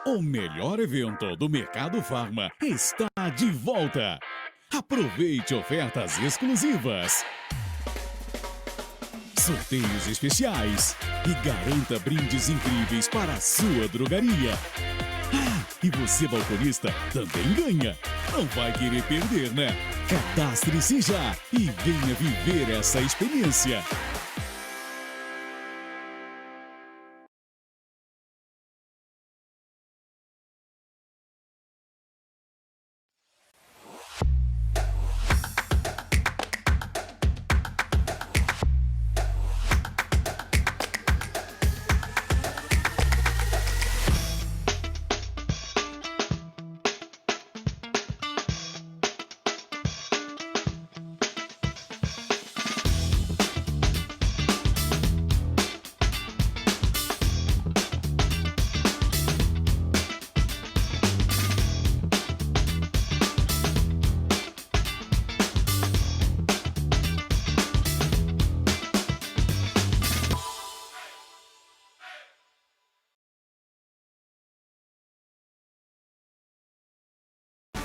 O melhor evento do Mercado Farma está de volta. Aproveite ofertas exclusivas, sorteios especiais e garanta brindes incríveis para a sua drogaria. Ah, e você, balconista, também ganha. Não vai querer perder, né? Cadastre-se já e venha viver essa experiência.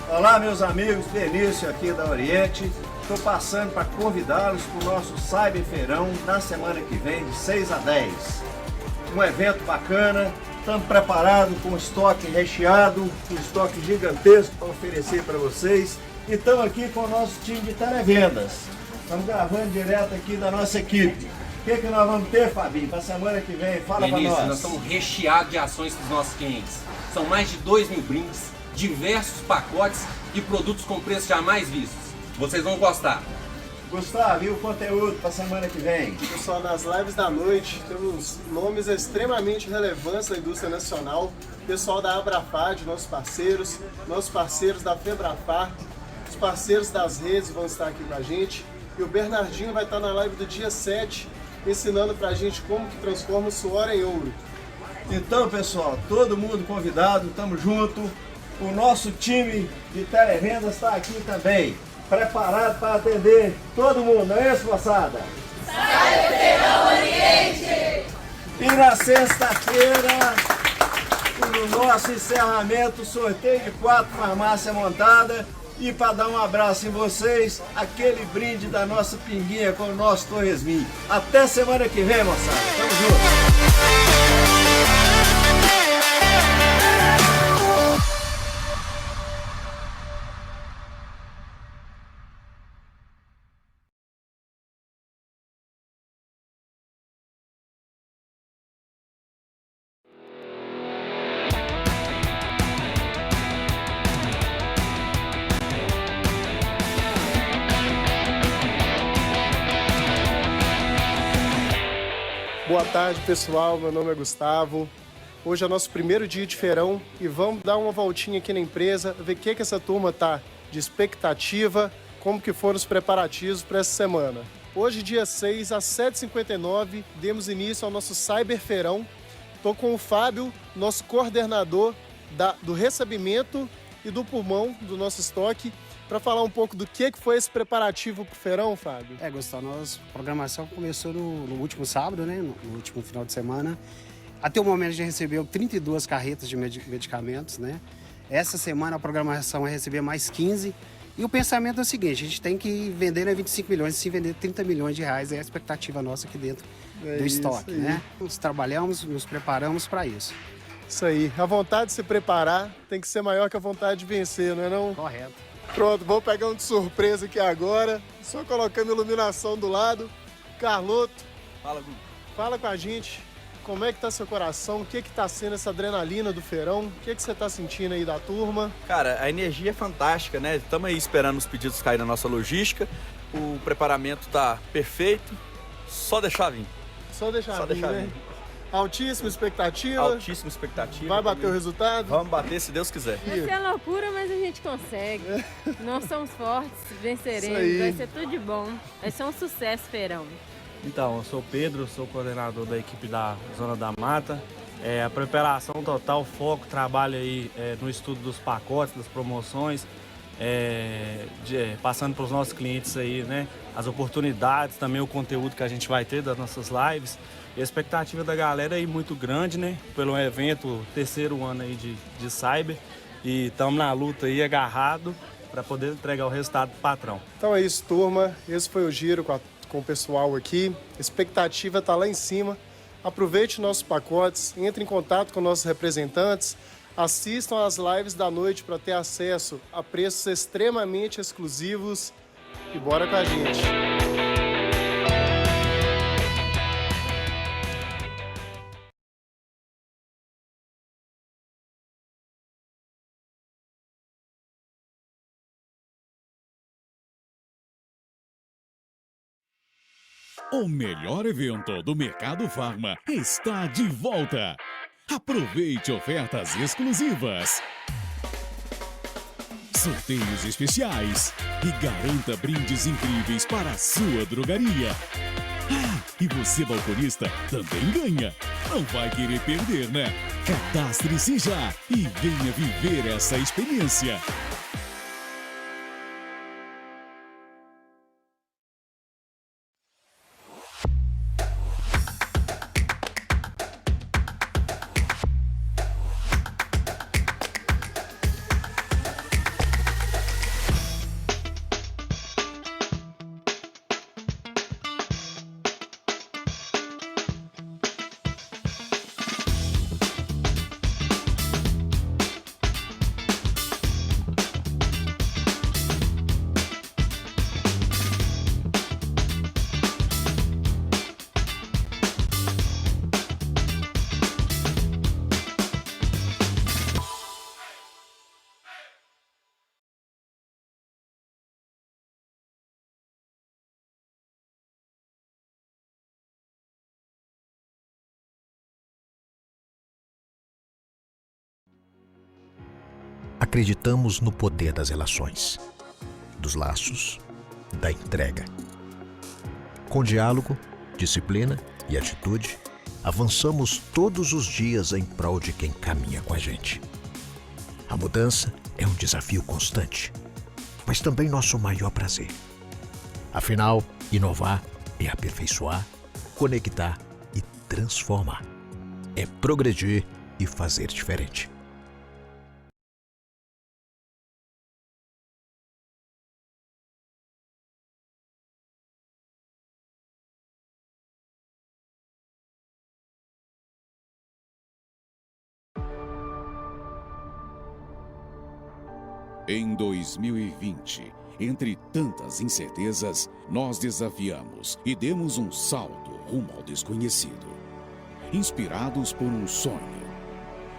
Olá, meus amigos, Benício aqui da Oriente. Estou passando para convidá-los para o nosso Cyberfeirão na semana que vem, de 6 a 10. Um evento bacana, estamos preparados com estoque recheado, um estoque gigantesco para oferecer para vocês. E estamos aqui com o nosso time de televendas. Estamos gravando direto aqui da nossa equipe. O que nós vamos ter, Fabinho, para a semana que vem? Fala para nós. Nós estamos recheados de ações para os nossos clientes. São mais de 2.000 brindes, diversos pacotes e produtos com preços jamais vistos. Vocês vão gostar. Gustavo, e o conteúdo para a semana que vem? Pessoal, nas lives da noite temos nomes extremamente relevantes da indústria nacional. Pessoal da Abrafad, nossos parceiros da Febrafar, os parceiros das redes vão estar aqui com a gente. E o Bernardinho vai estar na live do dia 7, ensinando pra gente como que transforma o suor em ouro. Então, pessoal, todo mundo convidado, tamo junto. O nosso time de televendas está aqui também, preparado para atender todo mundo, não é isso, moçada? Cyberfeirão Oriente! E na sexta-feira, no nosso encerramento, sorteio de 4 farmácias montadas. E para dar um abraço em vocês, aquele brinde da nossa pinguinha com o nosso torresminho. Até semana que vem, moçada. Tamo junto! Boa tarde, pessoal. Meu nome é Gustavo. Hoje é nosso primeiro dia de feirão e vamos dar uma voltinha aqui na empresa, ver o que essa turma tá de expectativa, como que foram os preparativos para essa semana. Hoje, dia 6, às 7h59, demos início ao nosso Cyberfeirão. Estou com o Fábio, nosso coordenador do recebimento e do pulmão do nosso estoque, para falar um pouco do que foi esse preparativo para o feirão, Fábio. Gustavo, nossa programação começou no último sábado, né? No último final de semana. Até o momento a gente recebeu 32 carretas de medicamentos, né? Essa semana a programação é receber mais 15. E o pensamento é o seguinte, a gente tem que vender 25 milhões, se vender 30 milhões de reais, é a expectativa nossa aqui dentro do estoque, né? Nós trabalhamos, nos preparamos para isso. Isso aí, a vontade de se preparar tem que ser maior que a vontade de vencer, não é não? Correto. Pronto, vou pegar um de surpresa aqui agora, só colocando iluminação do lado. Carloto, fala com a gente, como é que tá seu coração, o que tá sendo essa adrenalina do feirão, o que você tá sentindo aí da turma? Cara, a energia é fantástica, né? Estamos aí esperando os pedidos caírem na nossa logística, o preparamento tá perfeito, só deixar vir. Só deixar vir. Altíssima expectativa. Altíssima expectativa. Vai bater o resultado? Vamos bater, se Deus quiser. Vai ser loucura, mas a gente consegue. Nós somos fortes, venceremos. Vai ser tudo de bom. Vai ser um sucesso, feirão. Então, eu sou o Pedro, sou coordenador da equipe da Zona da Mata. A preparação total, foco, trabalho aí no estudo dos pacotes, das promoções, passando para os nossos clientes aí, né, as oportunidades, também o conteúdo que a gente vai ter das nossas lives. E a expectativa da galera é muito grande, né, pelo evento, terceiro ano aí de Cyber. E estamos na luta aí, agarrado, para poder entregar o resultado pro patrão. Então é isso, turma. Esse foi o giro com o pessoal aqui. A expectativa está lá em cima. Aproveite nossos pacotes, entre em contato com nossos representantes, assistam às lives da noite para ter acesso a preços extremamente exclusivos e bora com a gente. O melhor evento do Mercado Farma está de volta. Aproveite ofertas exclusivas, sorteios especiais e garanta brindes incríveis para a sua drogaria. E você, balconista, também ganha. Não vai querer perder, né? Cadastre-se já e venha viver essa experiência. Acreditamos no poder das relações, dos laços, da entrega. Com diálogo, disciplina e atitude, avançamos todos os dias em prol de quem caminha com a gente. A mudança é um desafio constante, mas também nosso maior prazer. Afinal, inovar é aperfeiçoar, conectar e transformar. É progredir e fazer diferente. Em 2020, entre tantas incertezas, nós desafiamos e demos um salto rumo ao desconhecido. Inspirados por um sonho,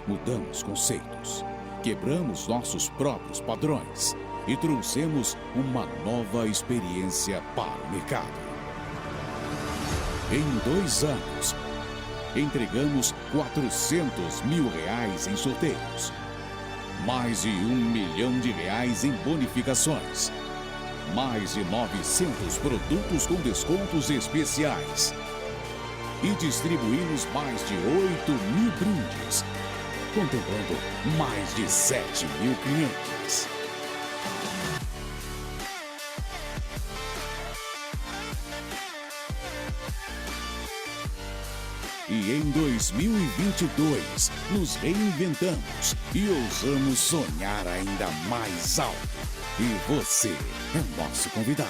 mudamos conceitos, quebramos nossos próprios padrões e trouxemos uma nova experiência para o mercado. Em 2 anos, entregamos R$400 mil em sorteios, mais de R$1 milhão em bonificações, mais de 900 produtos com descontos especiais e distribuímos mais de 8 mil brindes, contemplando mais de 7 mil clientes. E em 2022, nos reinventamos e ousamos sonhar ainda mais alto. E você é o nosso convidado.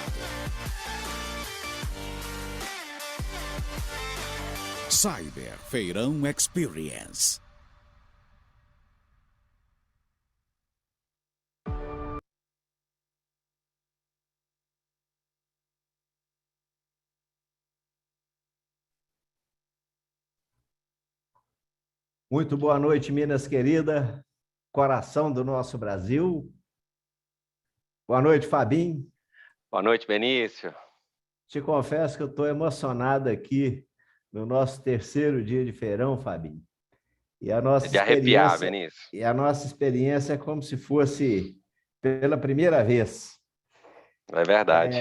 Cyber Feirão Experience. Muito boa noite, Minas querida, coração do nosso Brasil. Boa noite, Fabinho. Boa noite, Benício. Te confesso que eu estou emocionado aqui no nosso terceiro dia de feirão, Fabinho. E a nossa de arrepiar, Benício. E a nossa experiência é como se fosse pela primeira vez. É verdade.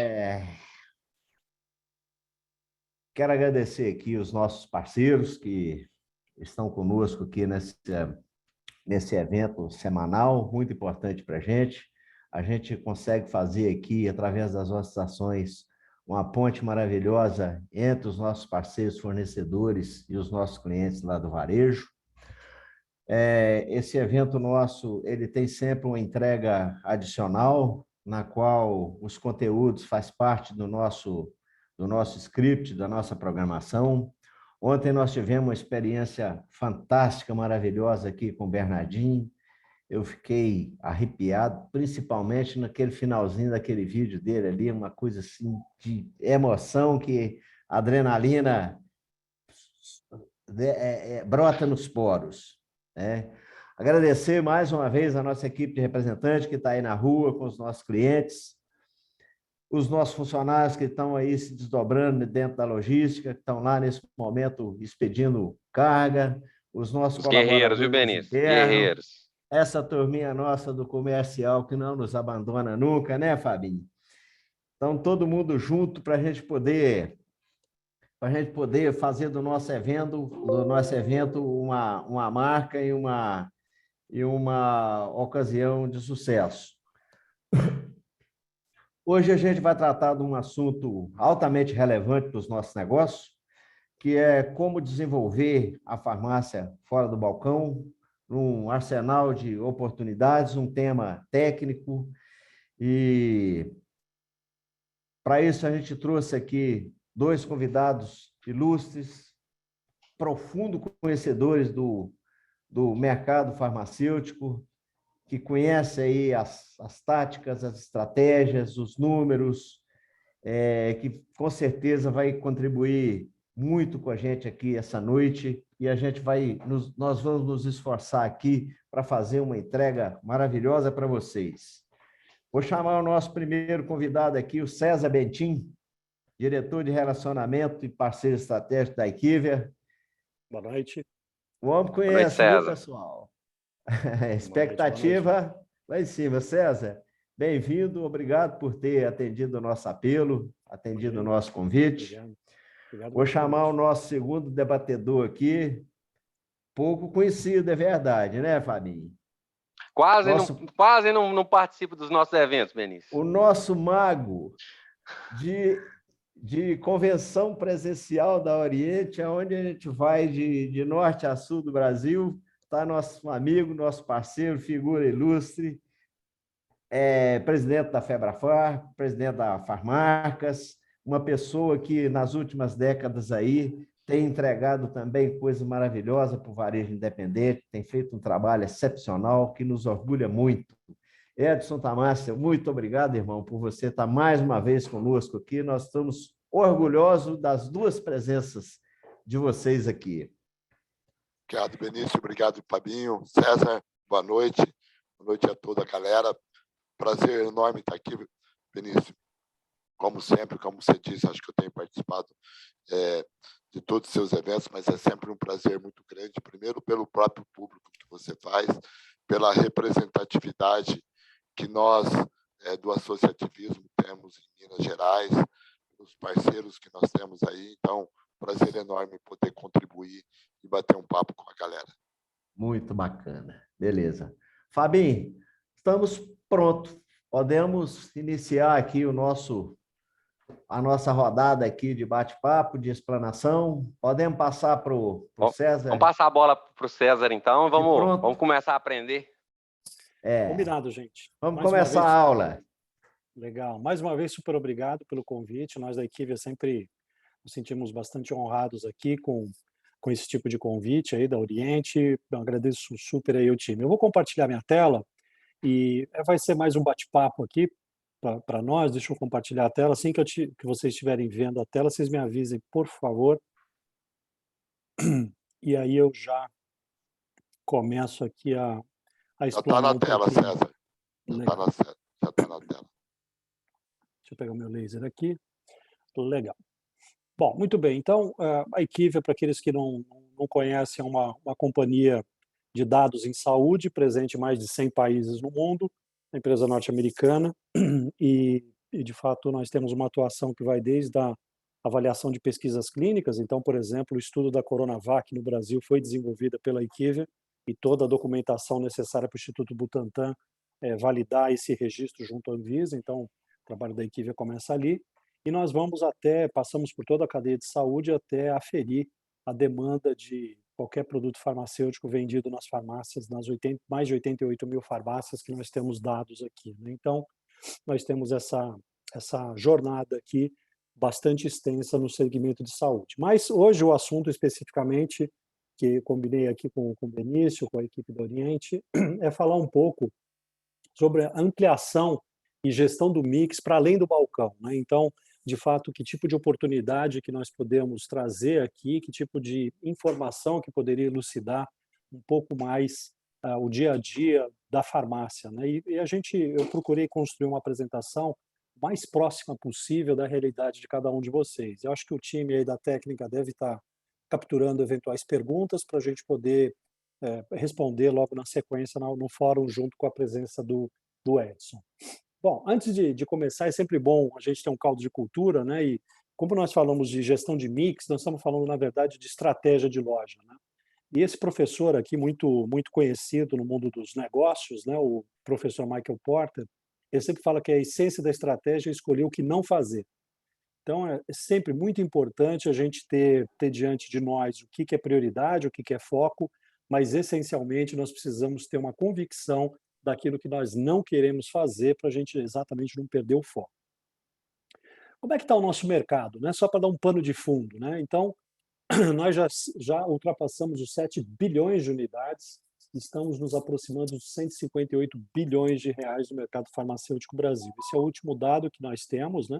Quero agradecer aqui os nossos parceiros que estão conosco aqui nesse evento semanal, muito importante para a gente. a gente consegue fazer aqui, através das nossas ações, uma ponte maravilhosa entre os nossos parceiros fornecedores e os nossos clientes lá do varejo. Esse evento nosso, ele tem sempre uma entrega adicional, na qual os conteúdos fazem parte do nosso script, da nossa programação. Ontem nós tivemos uma experiência fantástica, maravilhosa aqui com o Bernardinho. Eu fiquei arrepiado, principalmente naquele finalzinho daquele vídeo dele ali, uma coisa assim de emoção, que a adrenalina brota nos poros, né? Agradecer mais uma vez a nossa equipe de representantes que está aí na rua com os nossos clientes, os nossos funcionários que estão aí se desdobrando dentro da logística, que estão lá nesse momento expedindo carga, os nossos guerreiros, viu, Benício? Guerreiros. Essa turminha nossa do comercial que não nos abandona nunca, né, Fabinho? Então, todo mundo junto para a gente poder fazer do nosso evento uma marca e uma ocasião de sucesso. Hoje a gente vai tratar de um assunto altamente relevante para os nossos negócios, que é como desenvolver a farmácia fora do balcão, num arsenal de oportunidades, um tema técnico. E para isso a gente trouxe aqui 2 convidados ilustres, profundos conhecedores do mercado farmacêutico, que conhecem aí as táticas, as estratégias, os números, que com certeza vai contribuir muito com a gente aqui essa noite, e nós vamos nos esforçar aqui para fazer uma entrega maravilhosa para vocês. Vou chamar o nosso primeiro convidado aqui, o César Bentin, diretor de relacionamento e parceiro estratégico da Equivia. Boa noite. O homem conhece, viu, pessoal? Expectativa lá em cima. César, bem-vindo, obrigado por ter atendido o nosso apelo, atendido o nosso convite. Obrigado. Vou chamar o nosso segundo debatedor aqui, pouco conhecido, é verdade, né, Fabinho? Quase não participa dos nossos eventos, Benício. O nosso mago de convenção presencial da Oriente, onde a gente vai de norte a sul do Brasil, está nosso amigo, nosso parceiro, figura ilustre, presidente da Febrafar, presidente da Farmarcas, uma pessoa que nas últimas décadas aí tem entregado também coisa maravilhosa para o varejo independente, tem feito um trabalho excepcional que nos orgulha muito. Edson Tamácia, muito obrigado, irmão, por você estar mais uma vez conosco aqui. Nós estamos orgulhosos das 2 presenças de vocês aqui. Obrigado, Benício. Obrigado, Fabinho. César, boa noite. Boa noite a toda a galera. Prazer enorme estar aqui, Benício. Como sempre, como você disse, acho que eu tenho participado de todos os seus eventos, mas é sempre um prazer muito grande, primeiro pelo próprio público que você faz, pela representatividade que nós, do associativismo, temos em Minas Gerais, os parceiros que nós temos aí. Então, prazer enorme poder contribuir e bater um papo com a galera. Muito bacana. Beleza. Fabinho, estamos prontos. Podemos iniciar aqui a nossa rodada aqui de bate-papo, de explanação. Podemos passar para o César? Vamos passar a bola para o César, então. Vamos começar a aprender. Combinado, gente. Vamos começar a aula. Legal. Mais uma vez, super obrigado pelo convite. Nós da Equivia sempre nos sentimos bastante honrados aqui com esse tipo de convite aí da Oriente. Eu agradeço super aí o time. Eu vou compartilhar minha tela e vai ser mais um bate-papo aqui para nós. Deixa eu compartilhar a tela. Assim que vocês estiverem vendo a tela, vocês me avisem, por favor. E aí eu já começo aqui a explanar. Já está na tela, César. Já está na tela. Deixa eu pegar o meu laser aqui. Legal. Bom, muito bem. Então, a Equivia, para aqueles que não conhecem, é uma companhia de dados em saúde, presente em mais de 100 países no mundo, uma empresa norte-americana, e, de fato, nós temos uma atuação que vai desde a avaliação de pesquisas clínicas. Então, por exemplo, o estudo da Coronavac no Brasil foi desenvolvida pela Equivia, e toda a documentação necessária para o Instituto Butantan validar esse registro junto à Anvisa, então o trabalho da equipe começa ali, e nós passamos por toda a cadeia de saúde até aferir a demanda de qualquer produto farmacêutico vendido nas farmácias, mais de 88 mil farmácias que nós temos dados aqui, né? Então, nós temos essa jornada aqui bastante extensa no segmento de saúde. Mas hoje o assunto especificamente, que combinei aqui com o Benício, com a equipe do Oriente, é falar um pouco sobre a ampliação e gestão do mix para além do balcão, né? Então, de fato, que tipo de oportunidade que nós podemos trazer aqui, que tipo de informação que poderia elucidar um pouco mais o dia a dia da farmácia, né? Eu procurei construir uma apresentação mais próxima possível da realidade de cada um de vocês. Eu acho que o time aí da técnica deve estar capturando eventuais perguntas para a gente poder responder logo na sequência no fórum junto com a presença do Edson. Bom, antes de começar, é sempre bom a gente ter um caldo de cultura, né? E como nós falamos de gestão de mix, nós estamos falando, na verdade, de estratégia de loja, né? E esse professor aqui, muito conhecido no mundo dos negócios, né? O professor Michael Porter, ele sempre fala que a essência da estratégia é escolher o que não fazer. Então, é sempre muito importante a gente ter diante de nós o que é prioridade, o que é foco, mas, essencialmente, nós precisamos ter uma convicção daquilo que nós não queremos fazer para a gente exatamente não perder o foco. Como é que está o nosso mercado, né? Só para dar um pano de fundo, né? Então, nós já ultrapassamos os 7 bilhões de unidades, estamos nos aproximando dos 158 bilhões de reais no mercado farmacêutico Brasil. Esse é o último dado que nós temos, né?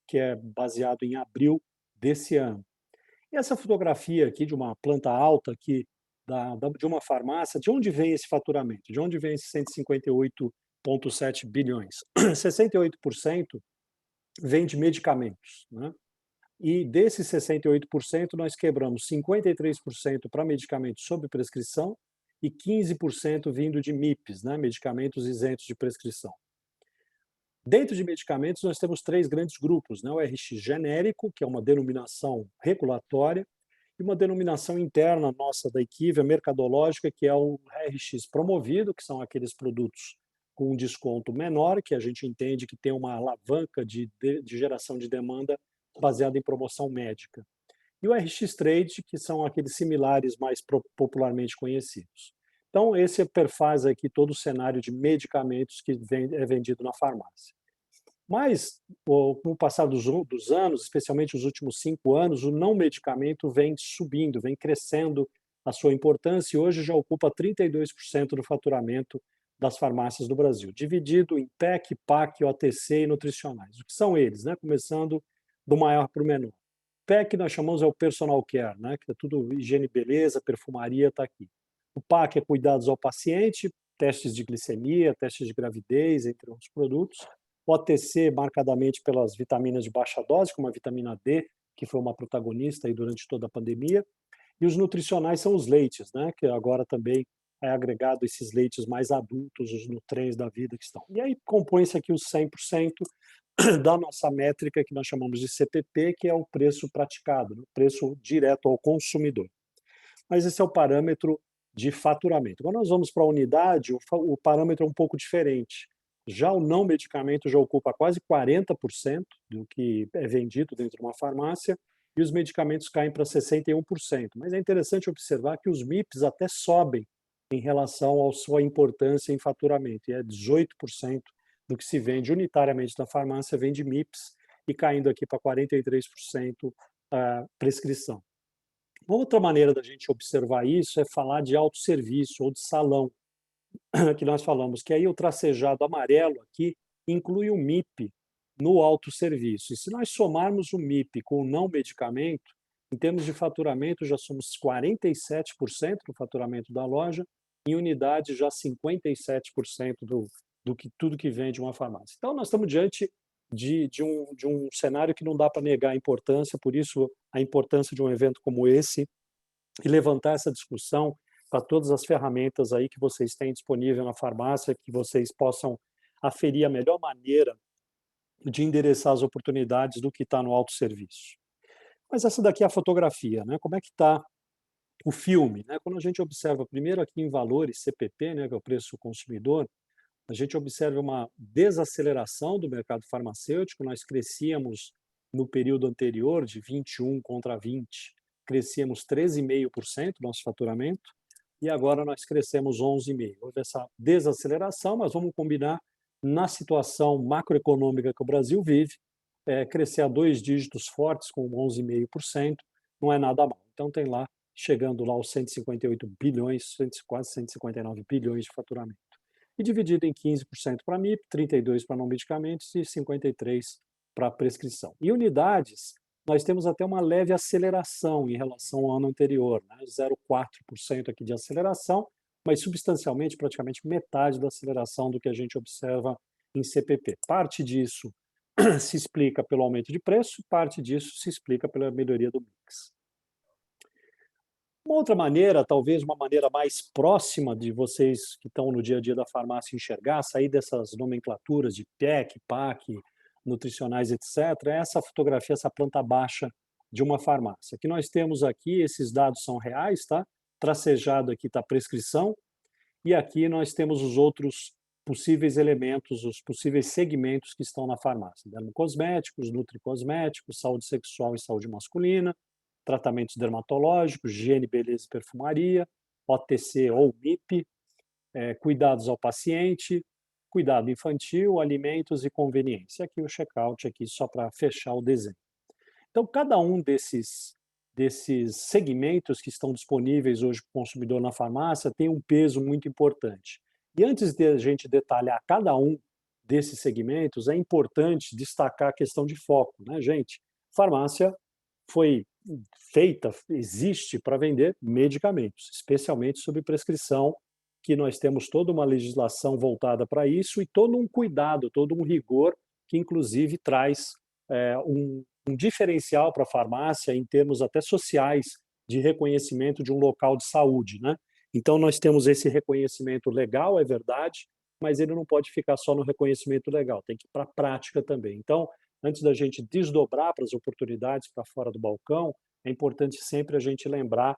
Que é baseado em abril desse ano. E essa fotografia aqui de uma planta alta aqui, de uma farmácia, de onde vem esse faturamento? De onde vem esses 158,7 bilhões? 68% vem de medicamentos, né? E desses 68%, nós quebramos 53% para medicamentos sob prescrição e 15% vindo de MIPs, né? Medicamentos isentos de prescrição. Dentro de medicamentos, nós temos 3 grandes grupos, né? O RX genérico, que é uma denominação regulatória, e uma denominação interna nossa da Equivia, mercadológica, que é o RX promovido, que são aqueles produtos com um desconto menor, que a gente entende que tem uma alavanca de geração de demanda baseada em promoção médica. E o RX Trade, que são aqueles similares mais popularmente conhecidos. Então, esse perfaz aqui todo o cenário de medicamentos que é vendido na farmácia. Mas, com o passar dos anos, especialmente os últimos 5 anos, o não medicamento vem subindo, vem crescendo a sua importância e hoje já ocupa 32% do faturamento das farmácias do Brasil, dividido em PEC, PAC, OTC e nutricionais. O que são eles, né? Começando do maior para o menor. PEC nós chamamos o personal care, né? Que é tudo higiene e beleza, perfumaria, está aqui. O PAC é cuidados ao paciente, testes de glicemia, testes de gravidez, entre outros produtos. O OTC, marcadamente pelas vitaminas de baixa dose, como a vitamina D, que foi uma protagonista aí durante toda a pandemia. E os nutricionais são os leites, né? Que agora também é agregado esses leites mais adultos, os nutrientes da vida que estão. E aí compõe-se aqui os 100% da nossa métrica que nós chamamos de CPP, que é o preço praticado, o preço direto ao consumidor. Mas esse é o parâmetro de faturamento. Quando nós vamos para a unidade, o parâmetro é um pouco diferente. Já o não medicamento já ocupa quase 40% do que é vendido dentro de uma farmácia e os medicamentos caem para 61%. Mas é interessante observar que os MIPs até sobem em relação à sua importância em faturamento. E é 18% do que se vende unitariamente na farmácia vem de MIPs e caindo aqui para 43% a prescrição. Uma outra maneira da gente observar isso é falar de autosserviço ou de salão, que nós falamos que aí o tracejado amarelo aqui inclui o MIP no autosserviço. E se nós somarmos o MIP com o não medicamento, em termos de faturamento já somos 47% do faturamento da loja, em unidade já 57% do que tudo que vende uma farmácia. Então nós estamos diante de um cenário que não dá para negar a importância, por isso a importância de um evento como esse e levantar essa discussão para todas as ferramentas aí que vocês têm disponível na farmácia, que vocês possam aferir a melhor maneira de endereçar as oportunidades do que está no autosserviço. Mas essa daqui é a fotografia, né? Como é que está o filme, né? Quando a gente observa primeiro aqui em valores CPP, né, que é o preço consumidor, a gente observa uma desaceleração do mercado farmacêutico. Nós crescíamos no período anterior, de 21 contra 20, crescíamos 13,5% nosso faturamento, e agora nós crescemos 11,5%. Houve essa desaceleração, mas vamos combinar, na situação macroeconômica que o Brasil vive, crescer a 2 dígitos fortes com 11,5% não é nada mal. Então tem lá, chegando lá aos 158 bilhões, quase 159 bilhões de faturamento. E dividido em 15% para MIP, 32% para não medicamentos e 53% para prescrição. Em unidades, nós temos até uma leve aceleração em relação ao ano anterior, né? 0,4% aqui de aceleração, mas substancialmente, praticamente metade da aceleração do que a gente observa em CPP. Parte disso se explica pelo aumento de preço, parte disso se explica pela melhoria do mix. Uma outra maneira, talvez uma maneira mais próxima de vocês que estão no dia a dia da farmácia enxergar, sair dessas nomenclaturas de PEC, PAC, nutricionais, etc., é essa fotografia, essa planta baixa de uma farmácia. Que nós temos aqui, esses dados são reais, tá? Tracejado aqui está a prescrição, e aqui nós temos os outros possíveis elementos, os possíveis segmentos que estão na farmácia. Dermocosméticos, nutricosméticos, saúde sexual e saúde masculina, tratamentos dermatológicos, higiene, beleza e perfumaria, OTC ou MIP, cuidados ao paciente, cuidado infantil, alimentos e conveniência. Aqui o checkout, aqui só para fechar o desenho. Então, cada um desses segmentos que estão disponíveis hoje para o consumidor na farmácia tem um peso muito importante. E antes de a gente detalhar cada um desses segmentos, é importante destacar a questão de foco, né, gente? Farmácia foi feita, existe para vender medicamentos, especialmente sob prescrição, que nós temos toda uma legislação voltada para isso e todo um cuidado, todo um rigor que inclusive traz um diferencial para a farmácia em termos até sociais de reconhecimento de um local de saúde, né? Então nós temos esse reconhecimento legal, é verdade, mas ele não pode ficar só no reconhecimento legal, tem que ir para a prática também. Então, antes da gente desdobrar para as oportunidades para fora do balcão, é importante sempre a gente lembrar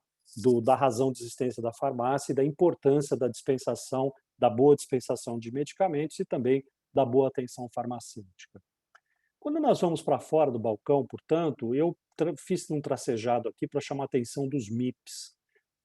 da razão de existência da farmácia e da importância da dispensação, da boa dispensação de medicamentos e também da boa atenção farmacêutica. Quando nós vamos para fora do balcão, portanto, eu fiz um tracejado aqui para chamar a atenção dos MIPs.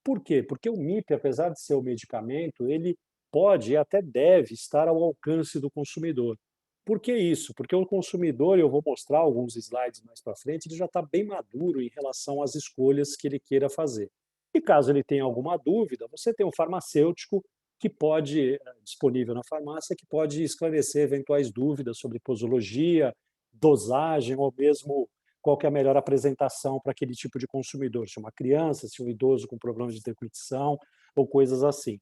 Por quê? Porque o MIP, apesar de ser o medicamento, ele pode e até deve estar ao alcance do consumidor. Por que isso? Porque o consumidor, eu vou mostrar alguns slides mais para frente, ele já está bem maduro em relação às escolhas que ele queira fazer. E caso ele tenha alguma dúvida, você tem um farmacêutico que pode, disponível na farmácia, que pode esclarecer eventuais dúvidas sobre posologia, dosagem ou mesmo qual que é a melhor apresentação para aquele tipo de consumidor, se é uma criança, se é um idoso com problemas de deglutição ou coisas assim.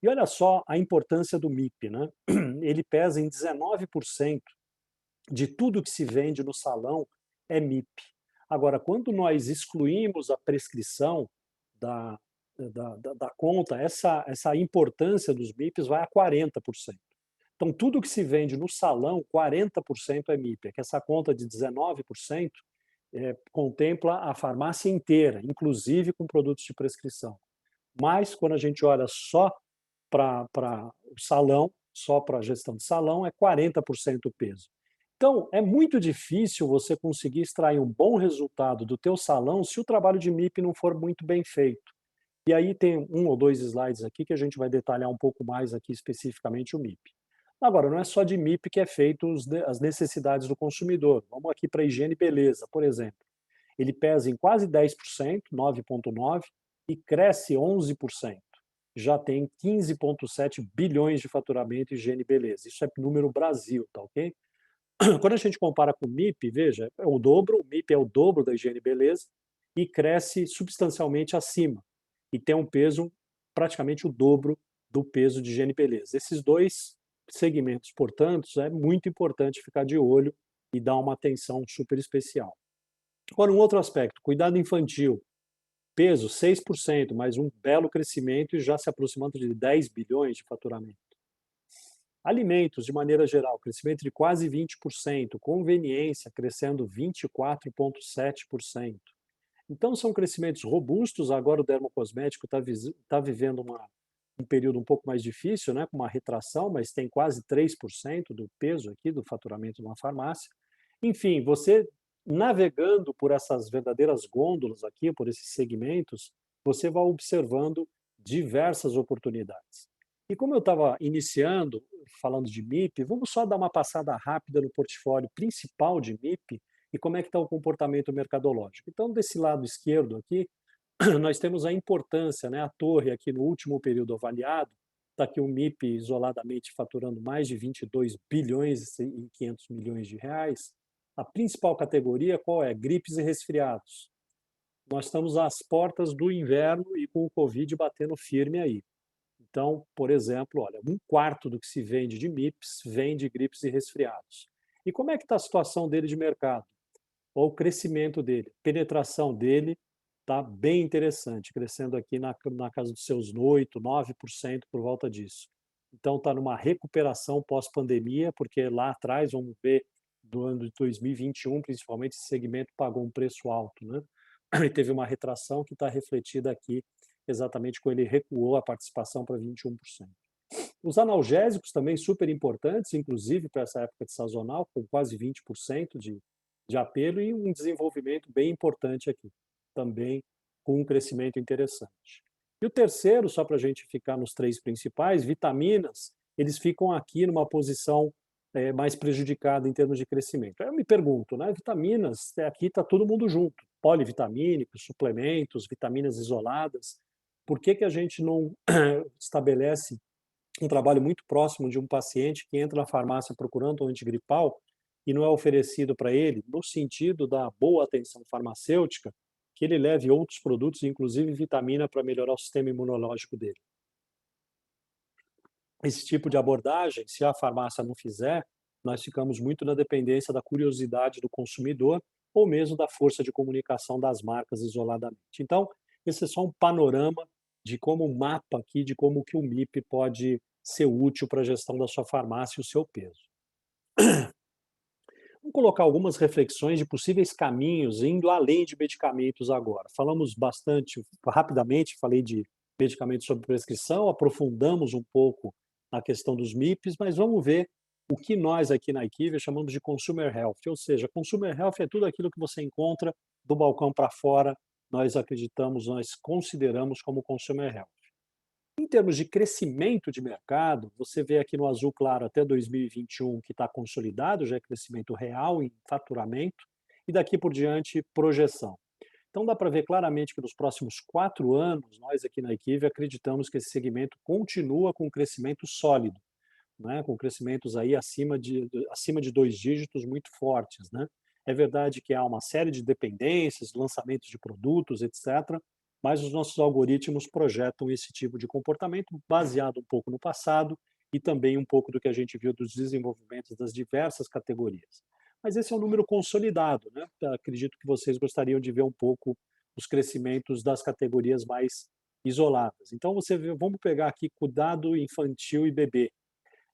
E olha só a importância do MIP, né? Ele pesa em 19% de tudo que se vende no salão é MIP. Agora, quando nós excluímos a prescrição da conta, essa importância dos MIPs vai a 40%. Então, tudo que se vende no salão, 40% é MIP. É que essa conta de 19% contempla a farmácia inteira, inclusive com produtos de prescrição. Mas, quando a gente olha só para o salão, só para a gestão de salão, é 40% o peso. Então, é muito difícil você conseguir extrair um bom resultado do teu salão se o trabalho de MIP não for muito bem feito. E aí tem um ou dois slides aqui que a gente vai detalhar um pouco mais aqui especificamente o MIP. Agora, não é só de MIP que é feito as necessidades do consumidor. Vamos aqui para higiene e beleza, por exemplo. Ele pesa em quase 10%, 9,9%, e cresce 11%. Já tem 15,7 bilhões de faturamento em higiene e beleza. Isso é número Brasil, tá ok? Quando a gente compara com o MIP, veja, é o dobro, o MIP é o dobro da higiene e beleza e cresce substancialmente acima. E tem um peso praticamente o dobro do peso de higiene e beleza. Esses dois segmentos, portanto, é muito importante ficar de olho e dar uma atenção super especial. Agora, um outro aspecto, cuidado infantil. Peso 6%, mais um belo crescimento e já se aproximando de 10 bilhões de faturamento. Alimentos, de maneira geral, crescimento de quase 20%, conveniência crescendo 24,7%. Então, são crescimentos robustos. Agora o dermocosmético está vivendo um período um pouco mais difícil, né, com uma retração, mas tem quase 3% do peso aqui do faturamento de uma farmácia. Enfim, você navegando por essas verdadeiras gôndolas aqui, por esses segmentos, você vai observando diversas oportunidades. E como eu estava iniciando, falando de MIP, vamos só dar uma passada rápida no portfólio principal de MIP e como é que está o comportamento mercadológico. Então, desse lado esquerdo aqui, nós temos a importância, né, a torre aqui no último período avaliado, está aqui o MIP isoladamente faturando mais de 22 bilhões e 500 milhões de reais. A principal categoria qual é? Gripes e resfriados. Nós estamos às portas do inverno e com o Covid batendo firme aí. Então, por exemplo, olha, 1/4 do que se vende de MIPs vem de gripes e resfriados. E como é que está a situação dele de mercado? Ou o crescimento dele, penetração dele está bem interessante, crescendo aqui na casa dos seus 8%, 9% por volta disso. Então está numa recuperação pós-pandemia, porque lá atrás, vamos ver, do ano de 2021, principalmente, esse segmento pagou um preço alto, né? E teve uma retração que está refletida aqui, exatamente quando ele recuou a participação para 21%. Os analgésicos também super importantes, inclusive para essa época de sazonal, com quase 20% de apelo e um desenvolvimento bem importante aqui, também com um crescimento interessante. E o terceiro, só para a gente ficar nos 3 principais, vitaminas, eles ficam aqui numa posição mais prejudicada em termos de crescimento. Aí eu me pergunto, né, vitaminas, aqui está todo mundo junto, polivitamínicos, suplementos, vitaminas isoladas, por que a gente não estabelece um trabalho muito próximo de um paciente que entra na farmácia procurando um antigripal e não é oferecido para ele, no sentido da boa atenção farmacêutica, que ele leve outros produtos, inclusive vitamina, para melhorar o sistema imunológico dele. Esse tipo de abordagem, se a farmácia não fizer, nós ficamos muito na dependência da curiosidade do consumidor ou mesmo da força de comunicação das marcas isoladamente. Então, esse é só um panorama de como um mapa aqui, de como que o MIP pode ser útil para a gestão da sua farmácia e o seu peso. Vamos colocar algumas reflexões de possíveis caminhos indo além de medicamentos agora. Falamos bastante, rapidamente, falei de medicamentos sob prescrição, aprofundamos um pouco na questão dos MIPs, mas vamos ver o que nós aqui na IQVIA chamamos de Consumer Health, ou seja, Consumer Health é tudo aquilo que você encontra do balcão para fora, nós acreditamos, nós consideramos como Consumer Health. Em termos de crescimento de mercado, você vê aqui no azul claro até 2021 que está consolidado, já é crescimento real em faturamento, e daqui por diante projeção. Então dá para ver claramente que nos próximos 4 anos, nós aqui na IQVIA acreditamos que esse segmento continua com um crescimento sólido, né? Com crescimentos aí acima de 2 dígitos muito fortes, né? É verdade que há uma série de dependências, lançamentos de produtos, etc., mas os nossos algoritmos projetam esse tipo de comportamento baseado um pouco no passado e também um pouco do que a gente viu dos desenvolvimentos das diversas categorias. Mas esse é um número consolidado, né? Acredito que vocês gostariam de ver um pouco os crescimentos das categorias mais isoladas. Então, vamos pegar aqui cuidado infantil e bebê.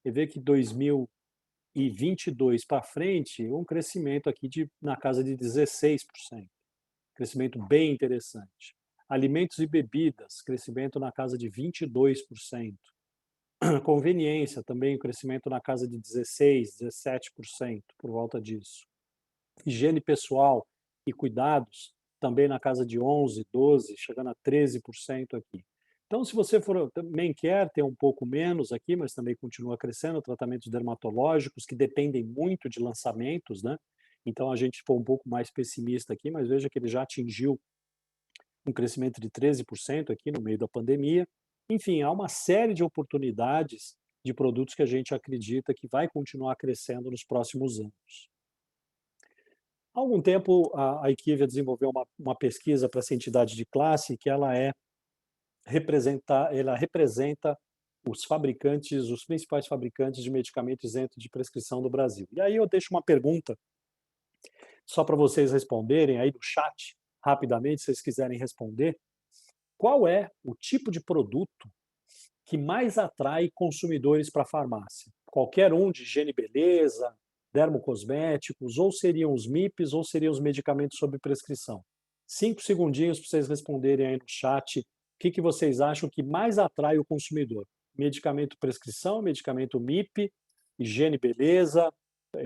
E ver que 2022 para frente, um crescimento aqui na casa de 16%. Crescimento bem interessante. Alimentos e bebidas, crescimento na casa de 22%. Conveniência, também um crescimento na casa de 16%, 17%, por volta disso. Higiene pessoal e cuidados, também na casa de 11%, 12%, chegando a 13% aqui. Então, se você for também quer ter um pouco menos aqui, mas também continua crescendo, tratamentos dermatológicos que dependem muito de lançamentos, né? Então, a gente foi um pouco mais pessimista aqui, mas veja que ele já atingiu um crescimento de 13% aqui no meio da pandemia. Enfim, há uma série de oportunidades de produtos que a gente acredita que vai continuar crescendo nos próximos anos. Há algum tempo, a IQVIA desenvolveu uma pesquisa para essa entidade de classe que ela representa os fabricantes, os principais fabricantes de medicamentos isentos de prescrição do Brasil. E aí eu deixo uma pergunta só para vocês responderem aí no chat, rapidamente, se vocês quiserem responder. Qual é o tipo de produto que mais atrai consumidores para a farmácia? Qualquer um de higiene e beleza, dermocosméticos, ou seriam os MIPs, ou seriam os medicamentos sob prescrição? 5 segundinhos para vocês responderem aí no chat que vocês acham que mais atrai o consumidor? Medicamento prescrição, medicamento MIP, higiene e beleza,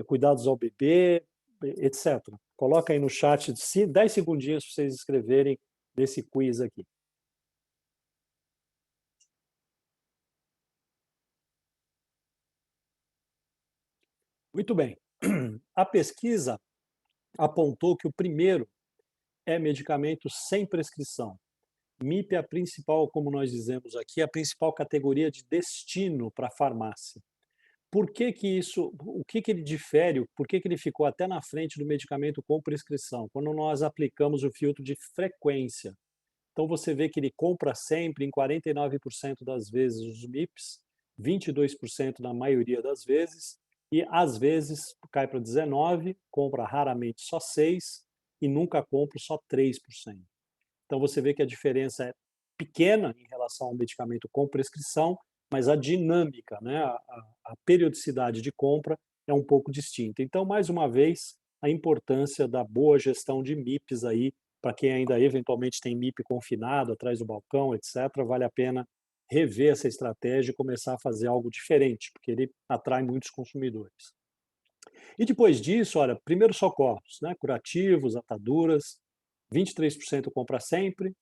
cuidados ao bebê, etc. Coloca aí no chat 10 segundinhos para vocês escreverem nesse quiz aqui. Muito bem. A pesquisa apontou que o primeiro é medicamento sem prescrição. MIP é a principal, como nós dizemos aqui, a principal categoria de destino para a farmácia. Por que que isso, o que que ele difere, por que que ele ficou até na frente do medicamento com prescrição? Quando nós aplicamos o filtro de frequência. Então você vê que ele compra sempre, em 49% das vezes, os MIPs, 22% na maioria das vezes, e às vezes cai para 19%, compra raramente só 6% e nunca compra só 3%. Então você vê que a diferença é pequena em relação ao medicamento com prescrição, mas a dinâmica, né, a periodicidade de compra é um pouco distinta. Então, mais uma vez, a importância da boa gestão de MIPs aí, para quem ainda eventualmente tem MIP confinado atrás do balcão, etc., vale a pena rever essa estratégia e começar a fazer algo diferente, porque ele atrai muitos consumidores. E depois disso, olha, primeiros socorros, né, curativos, ataduras, 23% compra sempre,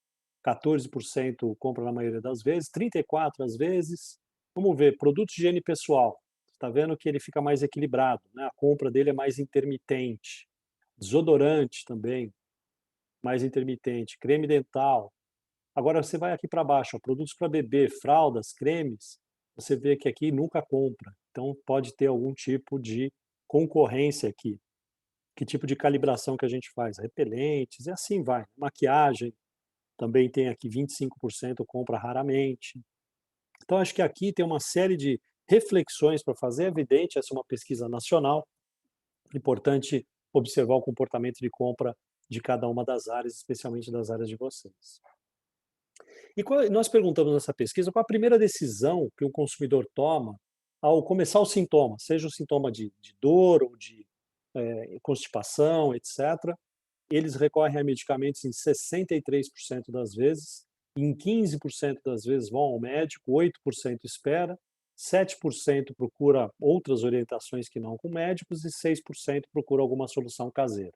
14% compra na maioria das vezes, 34% às vezes. Vamos ver, produtos de higiene pessoal. Está vendo que ele fica mais equilibrado, né? A compra dele é mais intermitente. Desodorante também, mais intermitente. Creme dental. Agora você vai aqui para baixo, ó, produtos para bebê, fraldas, cremes. Você vê que aqui nunca compra. Então pode ter algum tipo de concorrência aqui. Que tipo de calibração que a gente faz? Repelentes, e assim vai. Maquiagem. Também tem aqui 25% compra raramente. Então, acho que aqui tem uma série de reflexões para fazer. É evidente, essa é uma pesquisa nacional. Importante observar o comportamento de compra de cada uma das áreas, especialmente das áreas de vocês. E nós perguntamos nessa pesquisa qual a primeira decisão que um consumidor toma ao começar os sintomas, seja o sintoma de dor ou de constipação, etc., eles recorrem a medicamentos em 63% das vezes, em 15% das vezes vão ao médico, 8% espera, 7% procura outras orientações que não com médicos e 6% procura alguma solução caseira.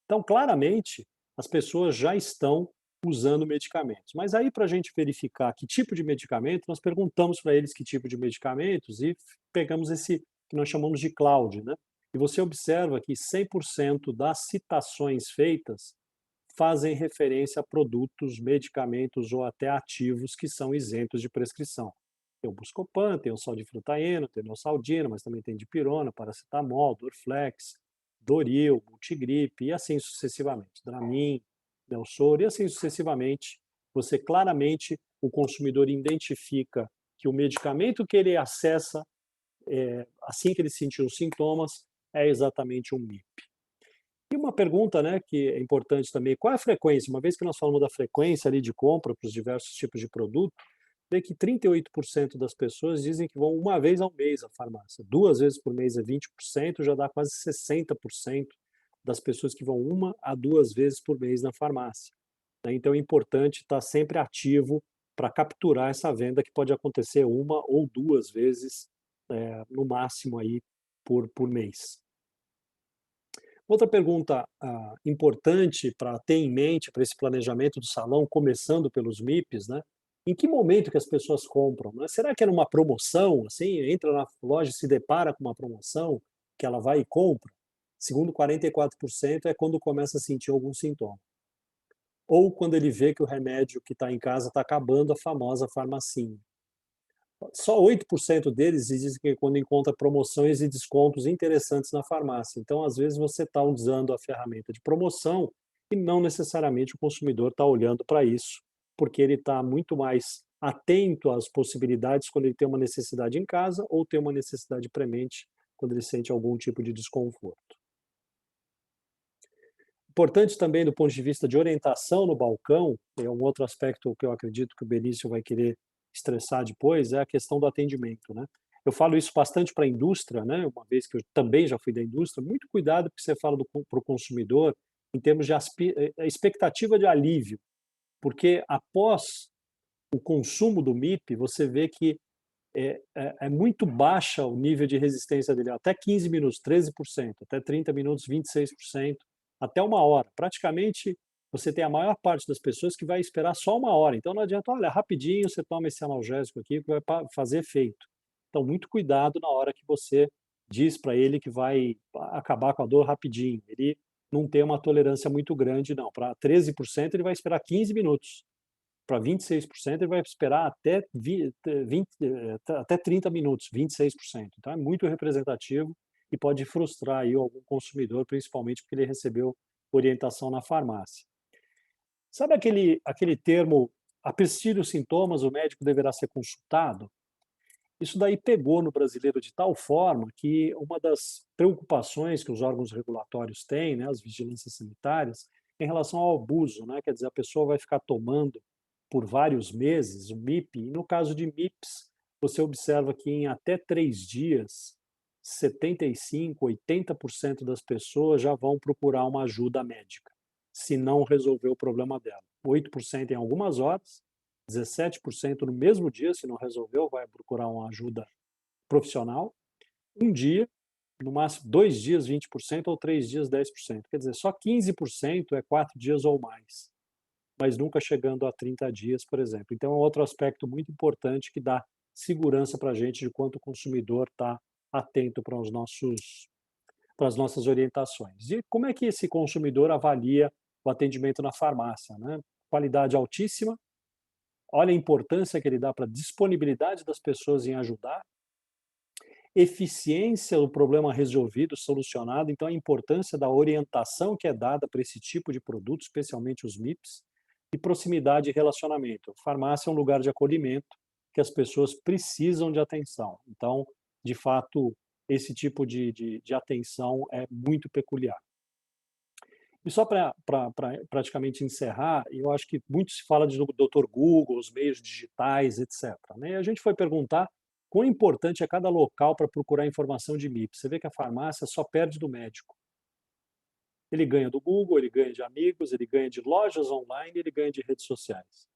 Então, claramente, as pessoas já estão usando medicamentos. Mas aí, para a gente verificar que tipo de medicamento, nós perguntamos para eles que tipo de medicamentos e pegamos esse que nós chamamos de cloud, né? E você observa que 100% das citações feitas fazem referência a produtos, medicamentos ou até ativos que são isentos de prescrição. Tem o Buscopan, tem o Saldifrutaeno, tem o Neosaldina, mas também tem dipirona, paracetamol, Dorflex, Doril, Multigripe e assim sucessivamente. Dramin, Nelsoro e assim sucessivamente. Você claramente, o consumidor identifica que o medicamento que ele acessa assim que ele sentiu os sintomas é exatamente um MIP. E uma pergunta, né, que é importante também, qual é a frequência? Uma vez que nós falamos da frequência ali de compra para os diversos tipos de produto, vê que 38% das pessoas dizem que vão uma vez ao mês à farmácia. 2 vezes por mês é 20%, já dá quase 60% das pessoas que vão 1 a 2 vezes por mês na farmácia. Então é importante estar sempre ativo para capturar essa venda que pode acontecer 1 ou 2 vezes, no máximo aí por mês. Outra pergunta importante para ter em mente para esse planejamento do salão, começando pelos MIPs, né? Em que momento que as pessoas compram? Né? Será que é numa promoção? Assim, entra na loja e se depara com uma promoção que ela vai e compra? Segundo 44%, é quando começa a sentir algum sintoma. Ou quando ele vê que o remédio que está em casa está acabando, a famosa farmacinha. Só 8% deles dizem que quando encontra promoções e descontos interessantes na farmácia. Então, às vezes, você está usando a ferramenta de promoção e não necessariamente o consumidor está olhando para isso, porque ele está muito mais atento às possibilidades quando ele tem uma necessidade em casa ou tem uma necessidade premente quando ele sente algum tipo de desconforto. Importante também do ponto de vista de orientação no balcão, é um outro aspecto que eu acredito que o Benício vai querer estressar depois, é a questão do atendimento, né? Eu falo isso bastante para a indústria, né? Uma vez que eu também já fui da indústria, muito cuidado porque você fala para o consumidor em termos de expectativa de alívio, porque após o consumo do MIP, você vê que é muito baixa o nível de resistência dele, até 15 minutos, 13%, até 30 minutos, 26%, até 1 hora. Praticamente, você tem a maior parte das pessoas que vai esperar só 1 hora. Então, não adianta, olha, rapidinho você toma esse analgésico aqui que vai fazer efeito. Então, muito cuidado na hora que você diz para ele que vai acabar com a dor rapidinho. Ele não tem uma tolerância muito grande, não. Para 13%, ele vai esperar 15 minutos. Para 26%, ele vai esperar até 30 minutos, 26%. Então, é muito representativo e pode frustrar aí algum consumidor, principalmente porque ele recebeu orientação na farmácia. Sabe aquele termo, a persistir os sintomas, o médico deverá ser consultado? Isso daí pegou no brasileiro de tal forma que uma das preocupações que os órgãos regulatórios têm, né, as vigilâncias sanitárias, em relação ao abuso, né, quer dizer, a pessoa vai ficar tomando por vários meses o MIP, e no caso de MIPs, você observa que em até 3 dias, 75%, 80% das pessoas já vão procurar uma ajuda médica, se não resolver o problema dela. 8% em algumas horas, 17% no mesmo dia, se não resolveu, vai procurar uma ajuda profissional. Um dia, no máximo 2 dias, 20%, ou 3 dias, 10%. Quer dizer, só 15% é 4 dias ou mais, mas nunca chegando a 30 dias, por exemplo. Então, é um outro aspecto muito importante que dá segurança para a gente de quanto o consumidor está atento para as nossas orientações. E como é que esse consumidor avalia o atendimento na farmácia, né? Qualidade altíssima, olha a importância que ele dá para a disponibilidade das pessoas em ajudar, eficiência do problema resolvido, solucionado, então a importância da orientação que é dada para esse tipo de produto, especialmente os MIPs, e proximidade e relacionamento. Farmácia é um lugar de acolhimento que as pessoas precisam de atenção. Então, de fato, esse tipo de atenção é muito peculiar. E só para praticamente encerrar, eu acho que muito se fala de Dr. Google, os meios digitais, etc. Né? E a gente foi perguntar quão importante é cada local para procurar informação de MIP. Você vê que a farmácia só perde do médico. Ele ganha do Google, ele ganha de amigos, ele ganha de lojas online, ele ganha de redes sociais.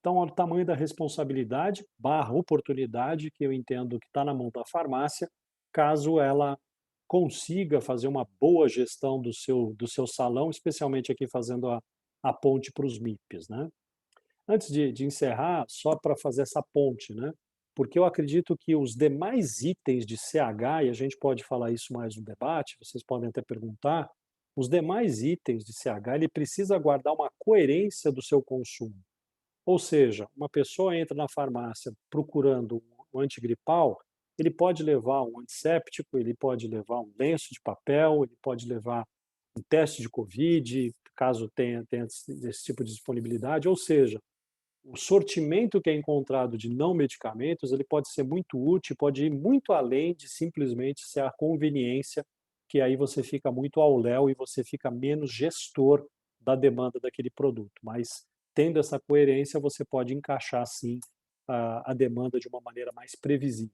Então, o tamanho da responsabilidade / oportunidade que eu entendo que está na mão da farmácia, caso ela consiga fazer uma boa gestão do seu salão, especialmente aqui fazendo a ponte para os MIPs, né? Antes de encerrar, só para fazer essa ponte, né? Porque eu acredito que os demais itens de CH, e a gente pode falar isso mais no debate, vocês podem até perguntar, os demais itens de CH, ele precisa guardar uma coerência do seu consumo. Ou seja, uma pessoa entra na farmácia procurando um antigripal, ele pode levar um antisséptico, ele pode levar um lenço de papel, ele pode levar um teste de Covid, caso tenha esse tipo de disponibilidade. Ou seja, o sortimento que é encontrado de não medicamentos, ele pode ser muito útil, pode ir muito além de simplesmente ser a conveniência, que aí você fica muito ao léu e você fica menos gestor da demanda daquele produto. Mas, tendo essa coerência, você pode encaixar, sim, a demanda de uma maneira mais previsível.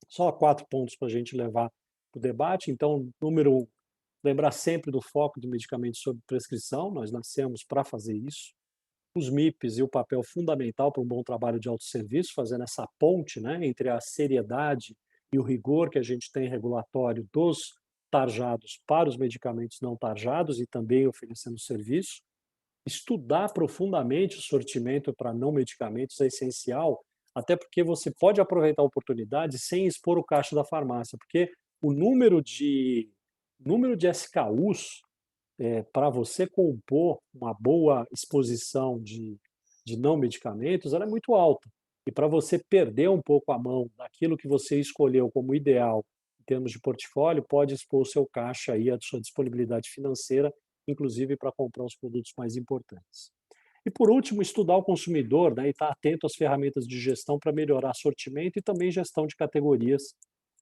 Só 4 pontos para a gente levar para o debate. Então, número 1, lembrar sempre do foco do medicamento sob prescrição, nós nascemos para fazer isso. Os MIPs e o papel fundamental para um bom trabalho de autosserviço, fazendo essa ponte, né, entre a seriedade e o rigor que a gente tem regulatório dos tarjados para os medicamentos não tarjados e também oferecendo serviço. Estudar profundamente o sortimento para não medicamentos é essencial, até porque você pode aproveitar a oportunidade sem expor o caixa da farmácia, porque o número de SKUs para você compor uma boa exposição de não medicamentos, ela é muito alta. E para você perder um pouco a mão daquilo que você escolheu como ideal em termos de portfólio, pode expor o seu caixa aí, a sua disponibilidade financeira, inclusive para comprar os produtos mais importantes. E por último, estudar o consumidor, né, e estar atento às ferramentas de gestão para melhorar sortimento e também gestão de categorias.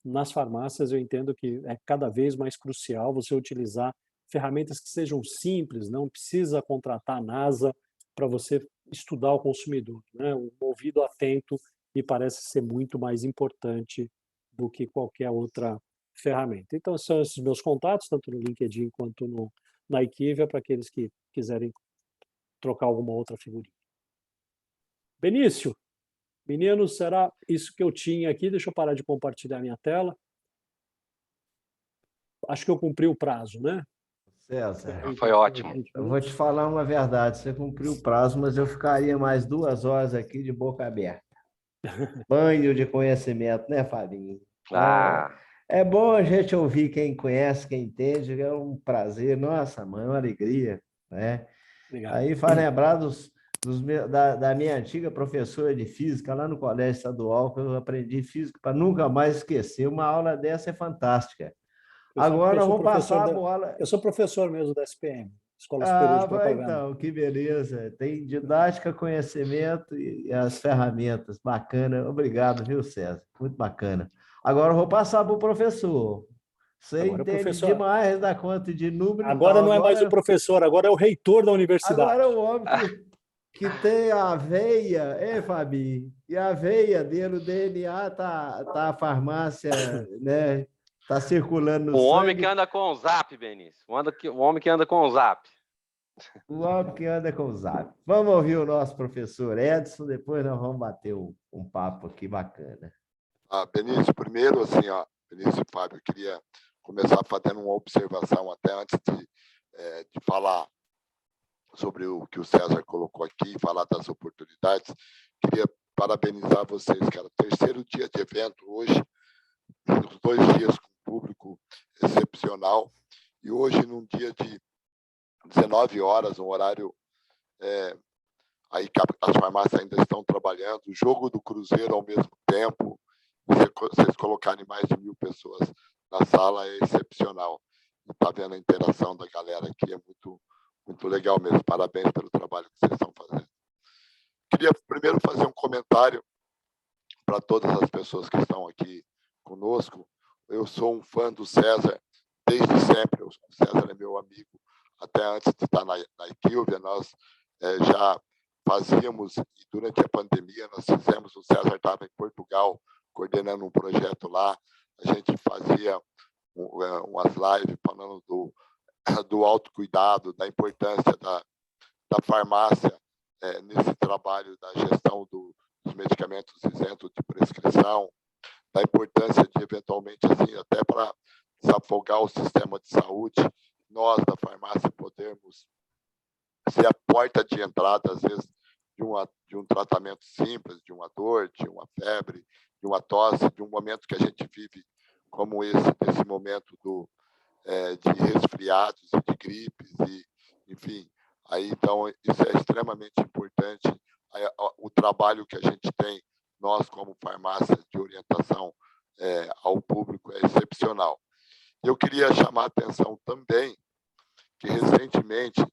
Nas farmácias, eu entendo que é cada vez mais crucial você utilizar ferramentas que sejam simples, não precisa contratar a NASA para você estudar o consumidor, né? Um ouvido atento me parece ser muito mais importante do que qualquer outra ferramenta. Então, são esses meus contatos, tanto no LinkedIn quanto na Equivia, para aqueles que quiserem trocar alguma outra figurinha. Benício, meninos, será isso que eu tinha aqui? Deixa eu parar de compartilhar minha tela. Acho que eu cumpri o prazo, né? César, Foi ótimo. eu vou te falar uma verdade. Você cumpriu o prazo, mas eu ficaria mais 2 horas aqui de boca aberta. Banho de conhecimento, né, Fabinho? Ah, É bom a gente ouvir quem conhece, quem entende, é um prazer. Nossa, mãe, uma alegria, né? Legal. Aí faz lembrar da minha antiga professora de física lá no Colégio Estadual, que eu aprendi física para nunca mais esquecer. Uma aula dessa é fantástica. Agora nós vamos passar a bola. Eu sou professor mesmo da SPM, Escola Superior de Propaganda. Então, que beleza. Tem didática, conhecimento e as ferramentas. Bacana. Obrigado, viu, César? Muito bacana. Agora eu vou passar para o professor. Você Agora, entende professor, demais da conta de número e agora tal. não é mais o professor, agora é o reitor da universidade. Agora é o homem que tem a veia, hein, Fabi? E a veia dele, o DNA, tá a farmácia, né? Tá circulando no o homem sangue. que anda com o Zap, Benício. O homem que anda com o Zap. O homem que anda com o Zap. Vamos ouvir o nosso professor Edson, depois nós vamos bater um papo aqui bacana. Benício, primeiro, assim, Benício e Fábio, eu queria começar fazendo uma observação até antes de falar sobre o que o César colocou aqui, falar das oportunidades. Queria parabenizar vocês, que era o 3º dia de evento hoje, os 2 dias com público excepcional, e hoje num dia de 19 horas, um horário aí que as farmácias ainda estão trabalhando, o jogo do Cruzeiro ao mesmo tempo, vocês colocarem mais de 1.000 pessoas na sala é excepcional. E tá vendo a interação da galera aqui, é muito, muito legal mesmo. Parabéns pelo trabalho que vocês estão fazendo. Queria primeiro fazer um comentário para todas as pessoas que estão aqui conosco. Eu sou um fã do César desde sempre. O César é meu amigo até antes de estar na Equilvia. Nós já fazíamos, e durante a pandemia nós fizemos, o César estava em Portugal coordenando um projeto lá, a gente fazia umas lives falando do autocuidado, da importância da farmácia nesse trabalho da gestão dos medicamentos isentos de prescrição, da importância de, eventualmente, assim, até para desafogar o sistema de saúde, nós da farmácia podermos ser a porta de entrada, às vezes, de um tratamento simples, de uma dor, de uma febre, de uma tosse, de um momento que a gente vive como desse momento de resfriados e de gripes, enfim. Aí, então, isso é extremamente importante. O trabalho que a gente tem, nós como farmácia de orientação ao público, é excepcional. Eu queria chamar a atenção também que, recentemente,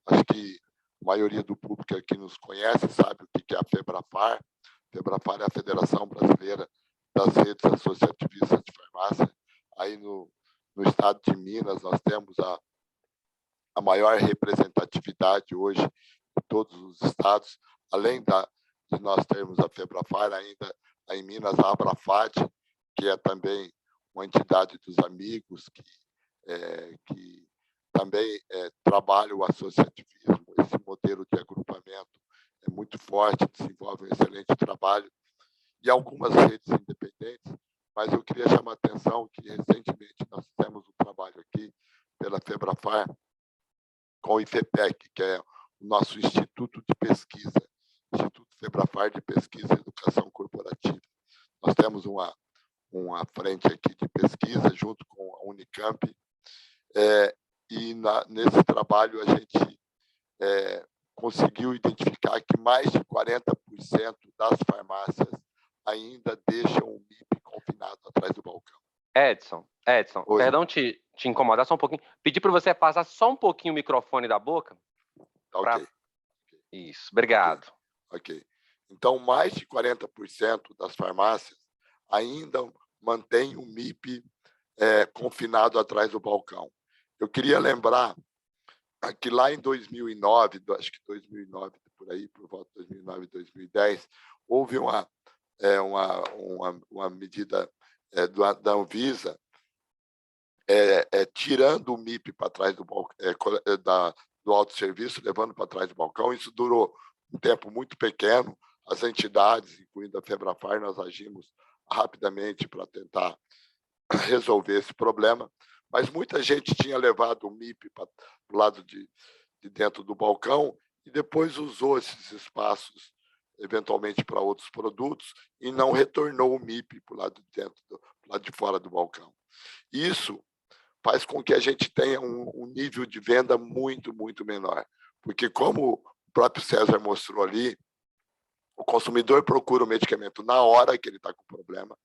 acho que a maioria do público aqui nos conhece, sabe o que é a FEBRAFAR. A FEBRAFAR é a Federação Brasileira das Redes Associativistas de Farmácia. Aí no estado de Minas, nós temos a maior representatividade hoje de todos os estados, além de nós termos a FEBRAFAR, ainda em Minas, a ABRAFAD, que é também uma entidade dos amigos, que também trabalha o associativismo. Esse modelo de agrupamento é muito forte, desenvolve um excelente trabalho, e algumas redes independentes, mas eu queria chamar a atenção que, recentemente, nós fizemos um trabalho aqui pela FEBRAFAR com o IFEPEC, que é o nosso Instituto de Pesquisa, Instituto FEBRAFAR de Pesquisa e Educação Corporativa. Nós temos uma frente aqui de pesquisa junto com a Unicamp, e nesse trabalho a gente conseguiu identificar que mais de 40% das farmácias ainda deixam o MIP confinado atrás do balcão. Edson, perdão te incomodar só um pouquinho. Pedir para você passar só um pouquinho o microfone da boca. Ok. Isso, obrigado. Ok. Então, mais de 40% das farmácias ainda mantêm o MIP confinado atrás do balcão. Eu queria lembrar que lá em 2009, acho que 2009, por aí, por volta de 2009, 2010, houve uma medida da Anvisa tirando o MIP para trás do balcão, do autosserviço, levando para trás do balcão. Isso durou um tempo muito pequeno, as entidades, incluindo a Febrafar, nós agimos rapidamente para tentar resolver esse problema, mas muita gente tinha levado o MIP para o lado de dentro do balcão e depois usou esses espaços eventualmente para outros produtos e não retornou o MIP para o lado de dentro, pro lado de fora do balcão. Isso faz com que a gente tenha um nível de venda muito, muito menor, porque como o próprio César mostrou ali, o consumidor procura o medicamento na hora que ele está com problema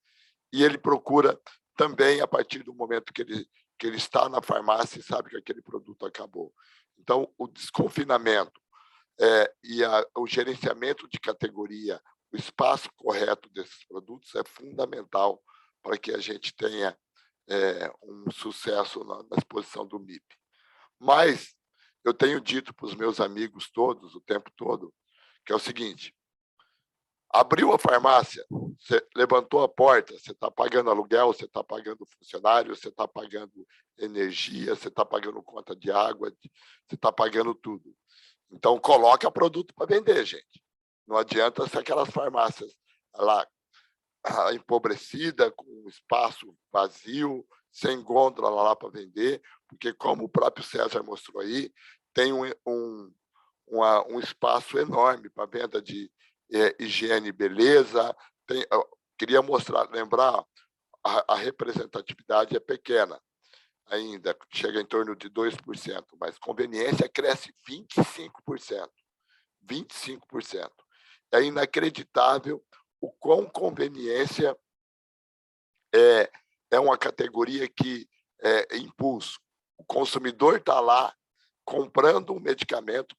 e ele procura também a partir do momento que ele está na farmácia e sabe que aquele produto acabou. Então, o desconfinamento e o gerenciamento de categoria, o espaço correto desses produtos é fundamental para que a gente tenha um sucesso na exposição do MIP. Mas eu tenho dito para os meus amigos todos, o tempo todo, que é o seguinte: abriu a farmácia, você levantou a porta, você está pagando aluguel, você está pagando funcionário, você está pagando energia, você está pagando conta de água, você está pagando tudo. Então, coloca produto para vender, gente. Não adianta ser aquelas farmácias lá empobrecida, com espaço vazio, sem gôndola lá para vender, porque, como o próprio César mostrou aí, tem um espaço enorme para venda de higiene e beleza. Queria lembrar, a representatividade é pequena ainda, chega em torno de 2%, mas conveniência cresce 25%. 25%. É inacreditável o quão conveniência é uma categoria que é impulso. O consumidor está lá comprando um medicamento,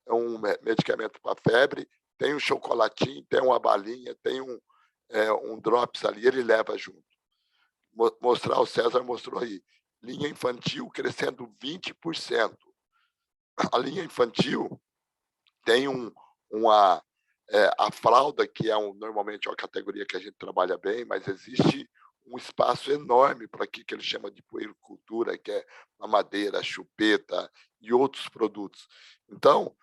um medicamento para febre, tem um chocolatinho, tem uma balinha, tem um drops ali, ele leva junto. O César mostrou aí, linha infantil crescendo 20%. A linha infantil tem a fralda, que é normalmente uma categoria que a gente trabalha bem, mas existe um espaço enorme para aqui que ele chama de puericultura, que é mamadeira, chupeta e outros produtos. Então,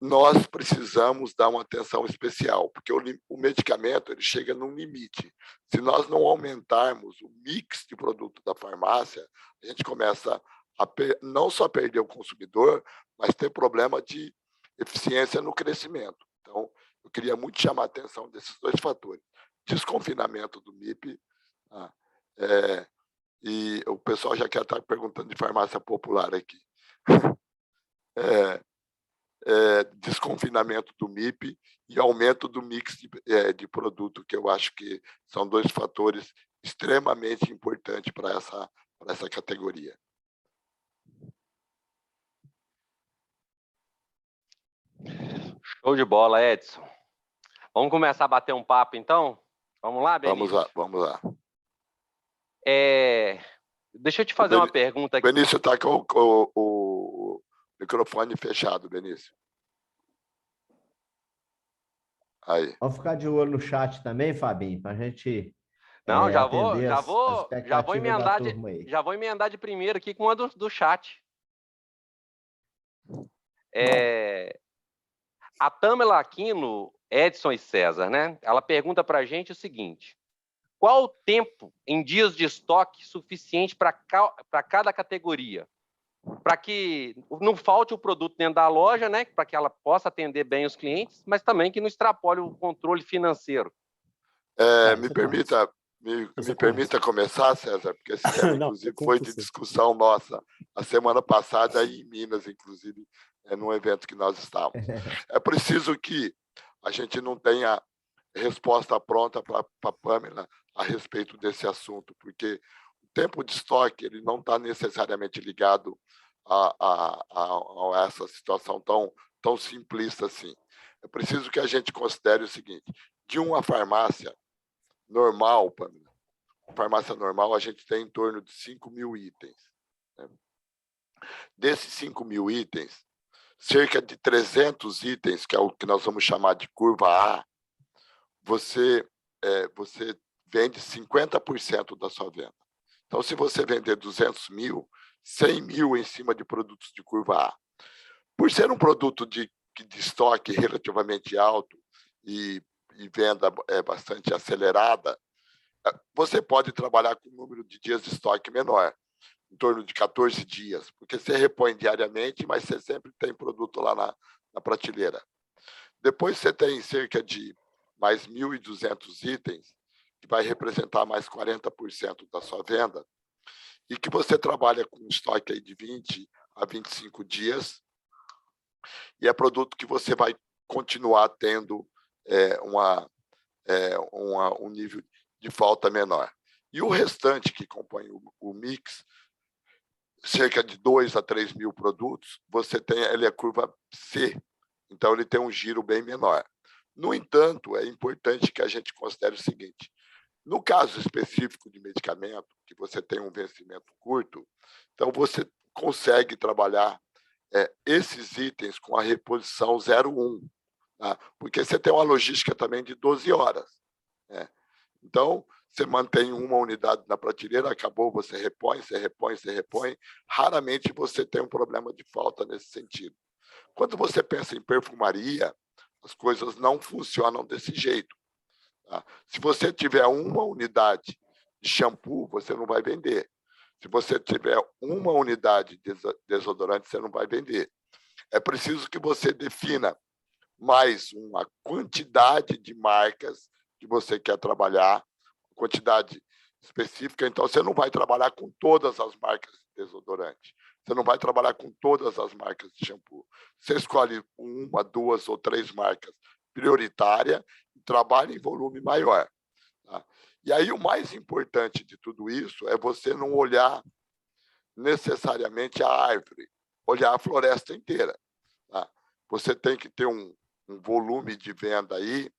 nós precisamos dar uma atenção especial, porque o medicamento ele chega num limite. Se nós não aumentarmos o mix de produto da farmácia, a gente começa a não só perder o consumidor, mas ter problema de eficiência no crescimento. Então, eu queria muito chamar a atenção desses dois fatores. Desconfinamento do MIP, e o pessoal já quer estar perguntando de farmácia popular aqui. Desconfinamento do MIP e aumento do mix de produto, que eu acho que são dois fatores extremamente importantes para essa categoria. Show de bola, Edson. Vamos começar a bater um papo, então? Vamos lá, Benício? Vamos lá. Deixa eu te fazer uma pergunta aqui. Benício está com o microfone fechado, Benício. Aí. Vamos ficar de olho no chat também, Fabinho, para a gente... Não, já vou emendar de primeiro aqui com uma do chat. A Tamela Aquino, Edson e César, né? Ela pergunta para a gente o seguinte: qual o tempo em dias de estoque suficiente para cada categoria? Para que não falte o produto dentro da loja, né? Para que ela possa atender bem os clientes, mas também que não extrapole o controle financeiro. Me permita começar, César, porque esse tema, inclusive, foi de discussão nossa a semana passada aí em Minas, inclusive, num evento que nós estávamos. É preciso que a gente não tenha resposta pronta para a Pamela a respeito desse assunto, porque o tempo de estoque ele não está necessariamente ligado a essa situação tão simplista assim. É preciso que a gente considere o seguinte: de uma farmácia normal, Pamela, farmácia normal, a gente tem em torno de 5.000 itens. Né? Desses 5.000 itens, cerca de 300 itens, que é o que nós vamos chamar de curva A, você vende 50% da sua venda. Então, se você vender 200 mil, 100 mil em cima de produtos de curva A. Por ser um produto de estoque relativamente alto, e venda bastante acelerada, você pode trabalhar com um número de dias de estoque menor, em torno de 14 dias, porque você repõe diariamente, mas você sempre tem produto lá na prateleira. Depois você tem cerca de mais 1.200 itens, que vai representar mais 40% da sua venda, e que você trabalha com um estoque aí de 20 a 25 dias, e é produto que você vai continuar tendo um nível de falta menor. E o restante que compõe o mix, cerca de 2 a 3 mil produtos, ele é curva C, então ele tem um giro bem menor. No entanto, é importante que a gente considere o seguinte: no caso específico de medicamento, que você tem um vencimento curto, então você consegue trabalhar esses itens com a reposição 01, tá? Porque você tem uma logística também de 12 horas, né? Então, você mantém uma unidade na prateleira, acabou, você repõe. Raramente você tem um problema de falta nesse sentido. Quando você pensa em perfumaria, as coisas não funcionam desse jeito, tá? Se você tiver uma unidade de shampoo, você não vai vender. Se você tiver uma unidade de desodorante, você não vai vender. É preciso que você defina mais uma quantidade de marcas que você quer trabalhar, quantidade específica. Então, você não vai trabalhar com todas as marcas de desodorante. Você não vai trabalhar com todas as marcas de shampoo. Você escolhe 1, 2 ou 3 marcas prioritárias e trabalha em volume maior, tá? E aí, o mais importante de tudo isso é você não olhar necessariamente a árvore, olhar a floresta inteira, tá? Você tem que ter um volume de venda aí,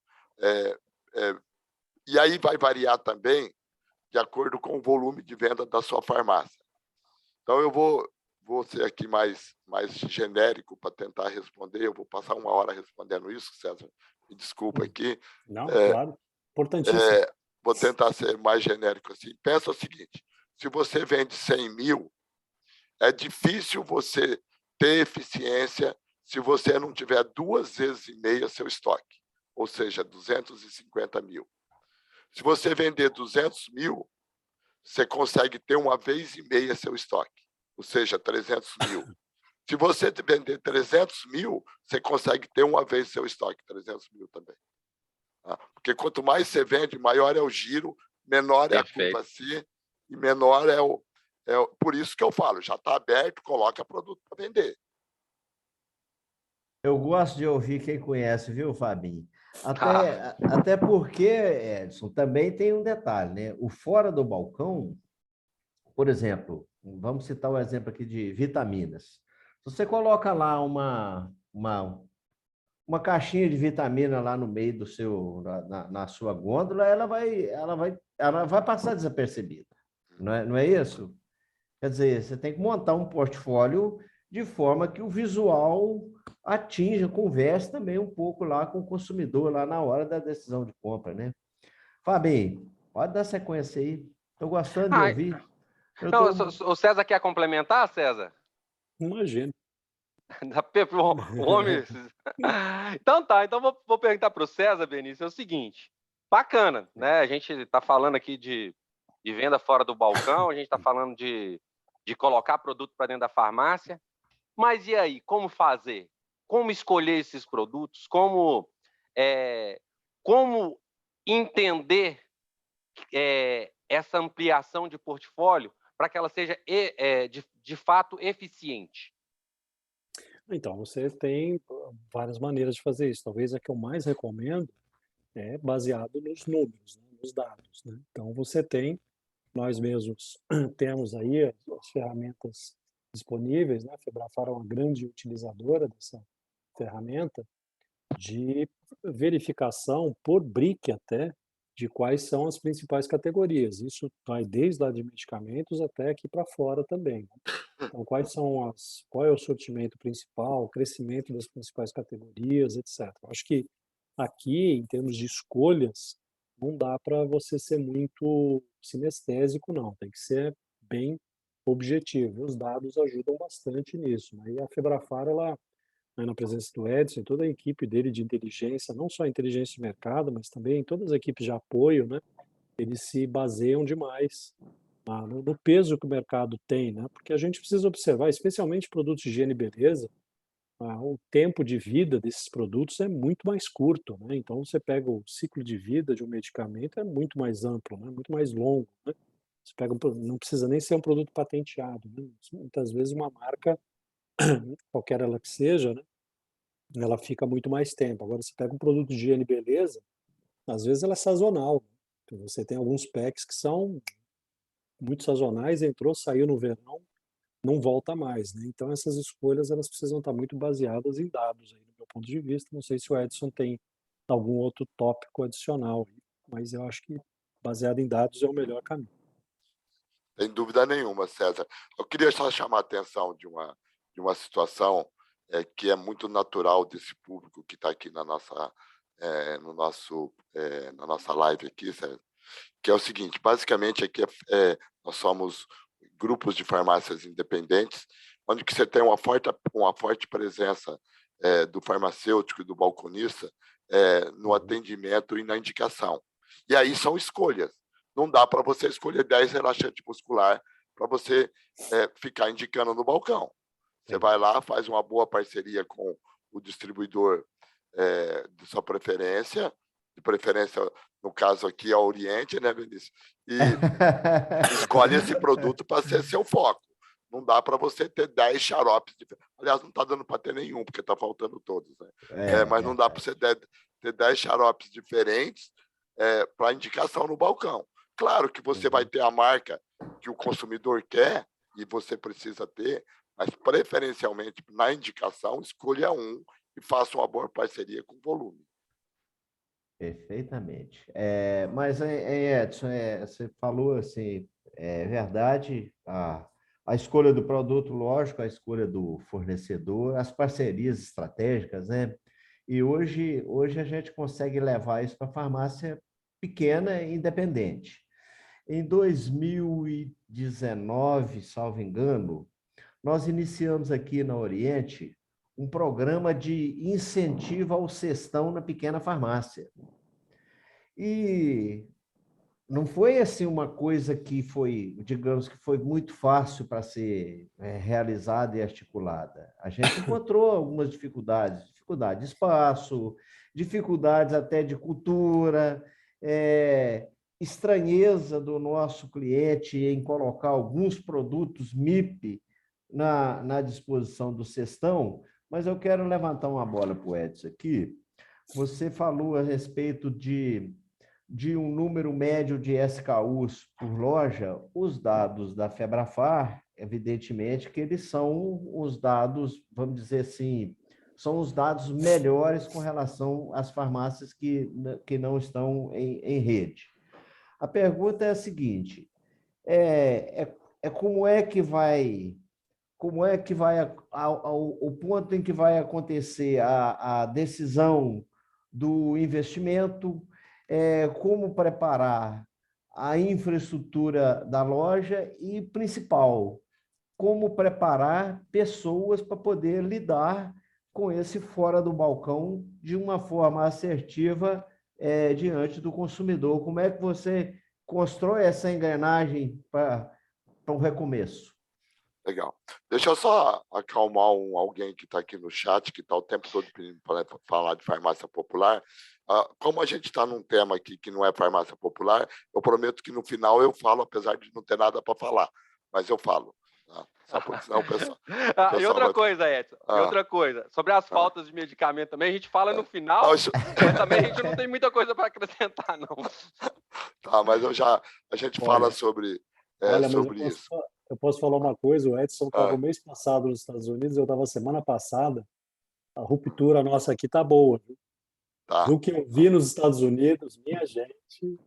e aí vai variar também de acordo com o volume de venda da sua farmácia. Então, eu vou ser aqui mais genérico para tentar responder. Eu vou passar 1 hora respondendo isso, César. Me desculpa aqui. Não, claro. Importantíssimo. Vou tentar ser mais genérico assim. Pensa o seguinte: se você vende 100 mil, é difícil você ter eficiência se você não tiver 2 vezes e meia seu estoque, ou seja, 250 mil. Se você vender 200 mil, você consegue ter 1 vez e meia seu estoque, ou seja, 300 mil. Se você vender 300 mil, você consegue ter 1 vez seu estoque, 300 mil também. Porque quanto mais você vende, maior é o giro, menor é a curva C e menor é o... Por isso que eu falo, já está aberto, coloca produto para vender. Eu gosto de ouvir quem conhece, viu, Fabinho? Até porque, Edson, também tem um detalhe, né? O fora do balcão, por exemplo, vamos citar um exemplo aqui de vitaminas. Se você coloca lá uma caixinha de vitamina lá no meio do na sua gôndola, ela vai passar desapercebida. Não é isso? Quer dizer, você tem que montar um portfólio de forma que o visual converse também um pouco lá com o consumidor, lá na hora da decisão de compra, né? Fabinho, pode dar sequência aí. Estou gostando de ouvir. O César quer complementar, César? Imagino. Homem. Então tá, vou perguntar para o César, Benício, é o seguinte: bacana, né? A gente está falando aqui de venda fora do balcão, a gente está falando de colocar produto para dentro da farmácia, mas e aí, como fazer? Como escolher esses produtos? Como entender essa ampliação de portfólio para que ela seja de fato eficiente? Então, você tem várias maneiras de fazer isso. Talvez a que eu mais recomendo é baseado nos números, né, nos dados, né? Então, nós mesmos temos aí as ferramentas disponíveis, né? A Febrafar é uma grande utilizadora dessa ferramenta de verificação por BRIC até, de quais são as principais categorias. Isso vai desde lá de medicamentos até aqui para fora também, né? Então, qual é o sortimento principal, o crescimento das principais categorias, etc. Acho que aqui, em termos de escolhas, não dá para você ser muito sinestésico, não. Tem que ser bem objetivo. Os dados ajudam bastante nisso, né? E a Febrafar, ela né, na presença do Edson e toda a equipe dele de inteligência, não só a inteligência de mercado, mas também todas as equipes de apoio, né, eles se baseiam demais no peso que o mercado tem, né? Porque a gente precisa observar, especialmente produtos de higiene e beleza, o tempo de vida desses produtos é muito mais curto, né? Então você pega o ciclo de vida de um medicamento é muito mais amplo, né? Muito mais longo, né? Você pega não precisa nem ser um produto patenteado, né? Muitas vezes uma marca, qualquer ela que seja, né? Ela fica muito mais tempo. Agora você pega um produto de higiene e beleza, às vezes ela é sazonal. Então, você tem alguns packs que são muito sazonais, entrou, saiu no verão, não volta mais, né? Então essas escolhas elas precisam estar muito baseadas em dados aí, no meu ponto de vista. Não sei se o Edson tem algum outro tópico adicional, mas eu acho que baseado em dados é o melhor caminho. Sem dúvida nenhuma, César. Eu queria só chamar a atenção de uma situação que é muito natural desse público que está aqui na nossa na nossa live aqui, César, que é o seguinte: basicamente aqui nós somos grupos de farmácias independentes, onde que você tem uma forte presença do farmacêutico e do balconista no atendimento e na indicação. E aí são escolhas. Não dá para você escolher 10 relaxantes muscular para você ficar indicando no balcão. Você vai lá, faz uma boa parceria com o distribuidor de sua preferência, de preferência, no caso aqui, a Oriente, né, Vinícius? E escolhe esse produto para ser seu foco. Não dá para você ter 10 xaropes. Aliás, não está dando para ter nenhum, porque está faltando todos. Né? Mas não dá para você ter 10 xaropes diferentes para indicação no balcão. Claro que você vai ter a marca que o consumidor quer e você precisa ter, mas preferencialmente na indicação, escolha um e faça uma boa parceria com volume. Perfeitamente. Mas, Edson, você falou assim, é verdade, a escolha do produto, lógico, a escolha do fornecedor, as parcerias estratégicas, né? E hoje a gente consegue levar isso para a farmácia pequena e independente. Em 2019, salvo engano, nós iniciamos aqui na Oriente um programa de incentivo ao cestão na pequena farmácia. E não foi assim uma coisa que foi, digamos, que foi muito fácil para ser realizada e articulada. A gente encontrou algumas dificuldade de espaço, dificuldades até de cultura, estranheza do nosso cliente em colocar alguns produtos MIP na disposição do cestão, mas eu quero levantar uma bola para o Edson aqui. Você falou a respeito de um número médio de SKUs por loja. Os dados da Febrafar, evidentemente, que eles são os dados, vamos dizer assim, são os dados melhores com relação às farmácias que não estão em rede. A pergunta é a seguinte: como é que vai o ponto em que vai acontecer a decisão do investimento, como preparar a infraestrutura da loja e, principal, como preparar pessoas para poder lidar com esse fora do balcão de uma forma assertiva diante do consumidor. Como é que você constrói essa engrenagem para um recomeço? Legal. Deixa eu só acalmar alguém que está aqui no chat, que está o tempo todo pedindo para falar de farmácia popular. Como a gente está num tema aqui que não é farmácia popular, eu prometo que no final eu falo, apesar de não ter nada para falar, mas eu falo. Tá? Só porque senão o pessoal... E outra coisa, Edson, outra coisa, sobre as faltas de medicamento também, a gente fala no final, mas também a gente não tem muita coisa para acrescentar, não. Tá, mas a gente fala sobre isso. Eu posso falar uma coisa, o Edson estava o mês passado nos Estados Unidos, eu estava semana passada, a ruptura nossa aqui tá boa. Viu? Tá. Do que eu vi nos Estados Unidos, minha gente...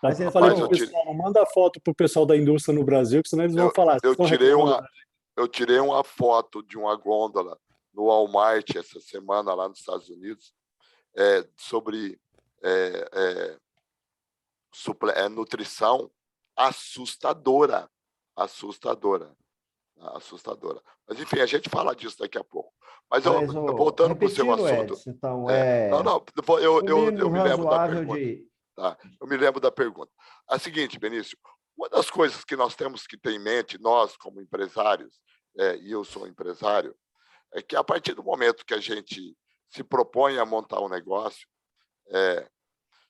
Mas eu falei pro pessoal, não manda foto pro pessoal da indústria no Brasil, que senão eles vão falar. Eu tirei uma foto de uma gôndola no Walmart essa semana lá nos Estados Unidos sobre nutrição assustadora. assustadora. Mas, enfim, a gente fala disso daqui a pouco. Mas, Mas, voltando para o seu repetindo, assunto... Edson, então, Não, eu me lembro da pergunta. Tá? Eu me lembro da pergunta. A seguinte, Benício, uma das coisas que nós temos que ter em mente, nós como empresários, e eu sou empresário, é que a partir do momento que a gente se propõe a montar um negócio,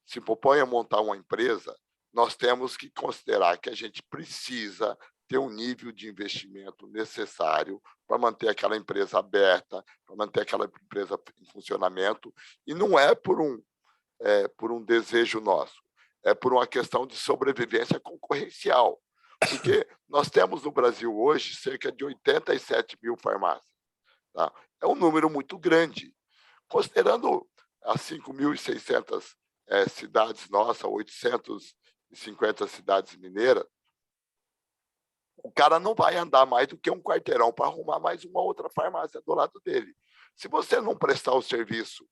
se propõe a montar uma empresa, nós temos que considerar que a gente precisa ter um nível de investimento necessário para manter aquela empresa aberta, para manter aquela empresa em funcionamento, e não é por um desejo nosso, é por uma questão de sobrevivência concorrencial. Porque nós temos no Brasil hoje cerca de 87 mil farmácias. Tá? É um número muito grande. Considerando as 5.600 cidades nossas, 850 cidades mineiras, o cara não vai andar mais do que um quarteirão para arrumar mais uma outra farmácia do lado dele. Se você não prestar o serviço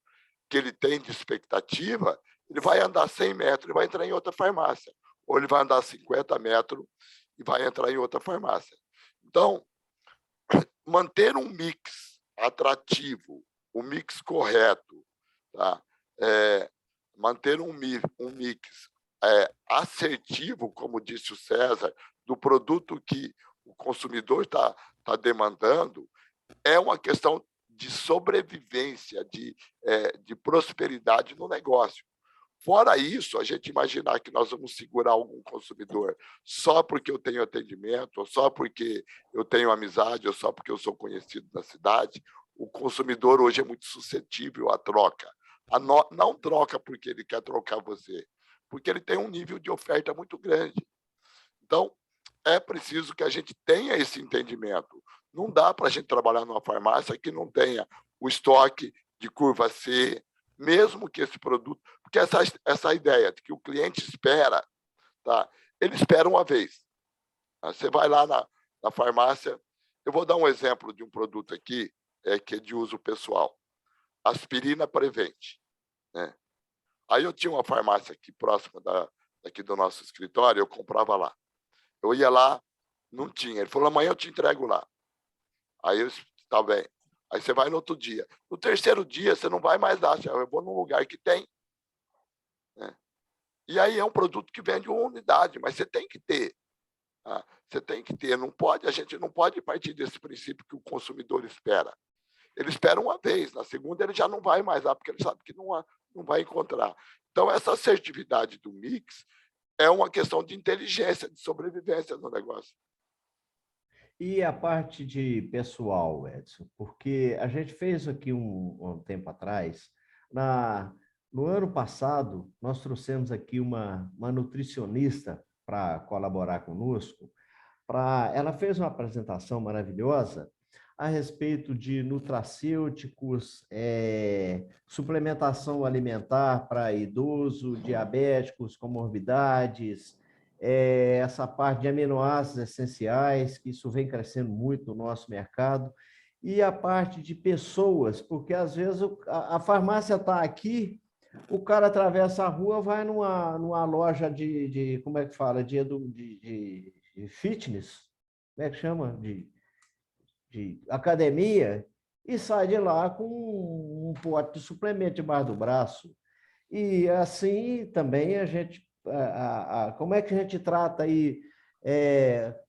que ele tem de expectativa, ele vai andar 100 metros e vai entrar em outra farmácia. Ou ele vai andar 50 metros e vai entrar em outra farmácia. Então, manter um mix atrativo, um mix correto, tá? Manter um mix assertivo, como disse o César, do produto que o consumidor está demandando, é uma questão de sobrevivência, de prosperidade no negócio. Fora isso, a gente imaginar que nós vamos segurar algum consumidor só porque eu tenho atendimento, ou só porque eu tenho amizade, ou só porque eu sou conhecido na cidade, o consumidor hoje é muito suscetível à troca. Não troca porque ele quer trocar você, porque ele tem um nível de oferta muito grande. Então, é preciso que a gente tenha esse entendimento. Não dá para a gente trabalhar numa farmácia que não tenha o estoque de curva C, mesmo que esse produto... Porque essa ideia de que o cliente espera, tá? Ele espera uma vez. Você vai lá na farmácia... Eu vou dar um exemplo de um produto aqui, que é de uso pessoal. Aspirina Prevent. Né? Aí eu tinha uma farmácia aqui próxima daqui do nosso escritório, eu comprava lá. Eu ia lá, não tinha. Ele falou, amanhã eu te entrego lá. Aí eu disse, tá bem. Aí você vai no outro dia. No terceiro dia, você não vai mais lá. Eu vou num lugar que tem. Né? E aí é um produto que vende uma unidade, mas você tem que ter. Tá? Você tem que ter. A gente não pode partir desse princípio que o consumidor espera. Ele espera uma vez. Na segunda, ele já não vai mais lá, porque ele sabe que não vai encontrar. Então, essa assertividade do mix é uma questão de inteligência, de sobrevivência no negócio. E a parte de pessoal, Edson, porque a gente fez aqui um tempo atrás, no ano passado, nós trouxemos aqui uma nutricionista para colaborar conosco. Ela fez uma apresentação maravilhosa a respeito de nutracêuticos, suplementação alimentar para idoso, diabéticos, comorbidades, essa parte de aminoácidos essenciais, que isso vem crescendo muito no nosso mercado, e a parte de pessoas, porque às vezes a farmácia está aqui, o cara atravessa a rua, vai numa loja como é que fala, de fitness, como é que chama? De academia, e sai de lá com um pote de suplemento debaixo do braço. E assim também a gente... como é que a gente trata aí,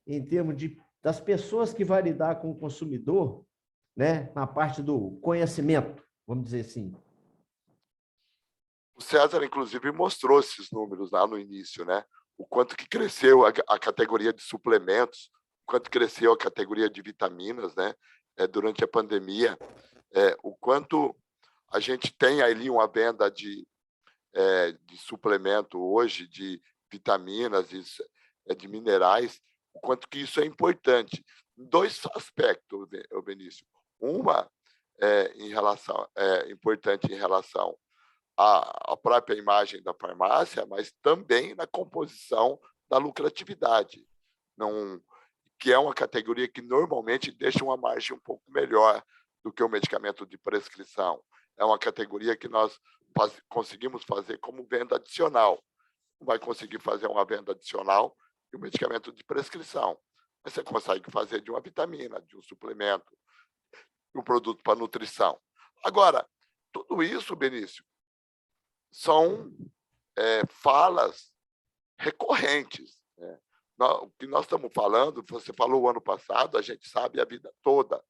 em termos das pessoas que vão lidar com o consumidor, né, na parte do conhecimento, vamos dizer assim? O César, inclusive, mostrou esses números lá no início, né? O quanto que cresceu a categoria de suplementos, o quanto cresceu a categoria de vitaminas, né? Durante a pandemia, o quanto a gente tem ali uma venda de suplemento hoje, de vitaminas, de minerais, o quanto que isso é importante. Em dois aspectos, Benício. Uma importante em relação à própria imagem da farmácia, mas também na composição da lucratividade, que é uma categoria que normalmente deixa uma margem um pouco melhor do que o medicamento de prescrição. É uma categoria que nós conseguimos fazer como venda adicional. Não vai conseguir fazer uma venda adicional e o medicamento de prescrição. mas você consegue fazer de uma vitamina, de um suplemento, de um produto para nutrição. Agora, tudo isso, Benício, são falas recorrentes, né? O que nós estamos falando, você falou o ano passado, a gente sabe a vida toda,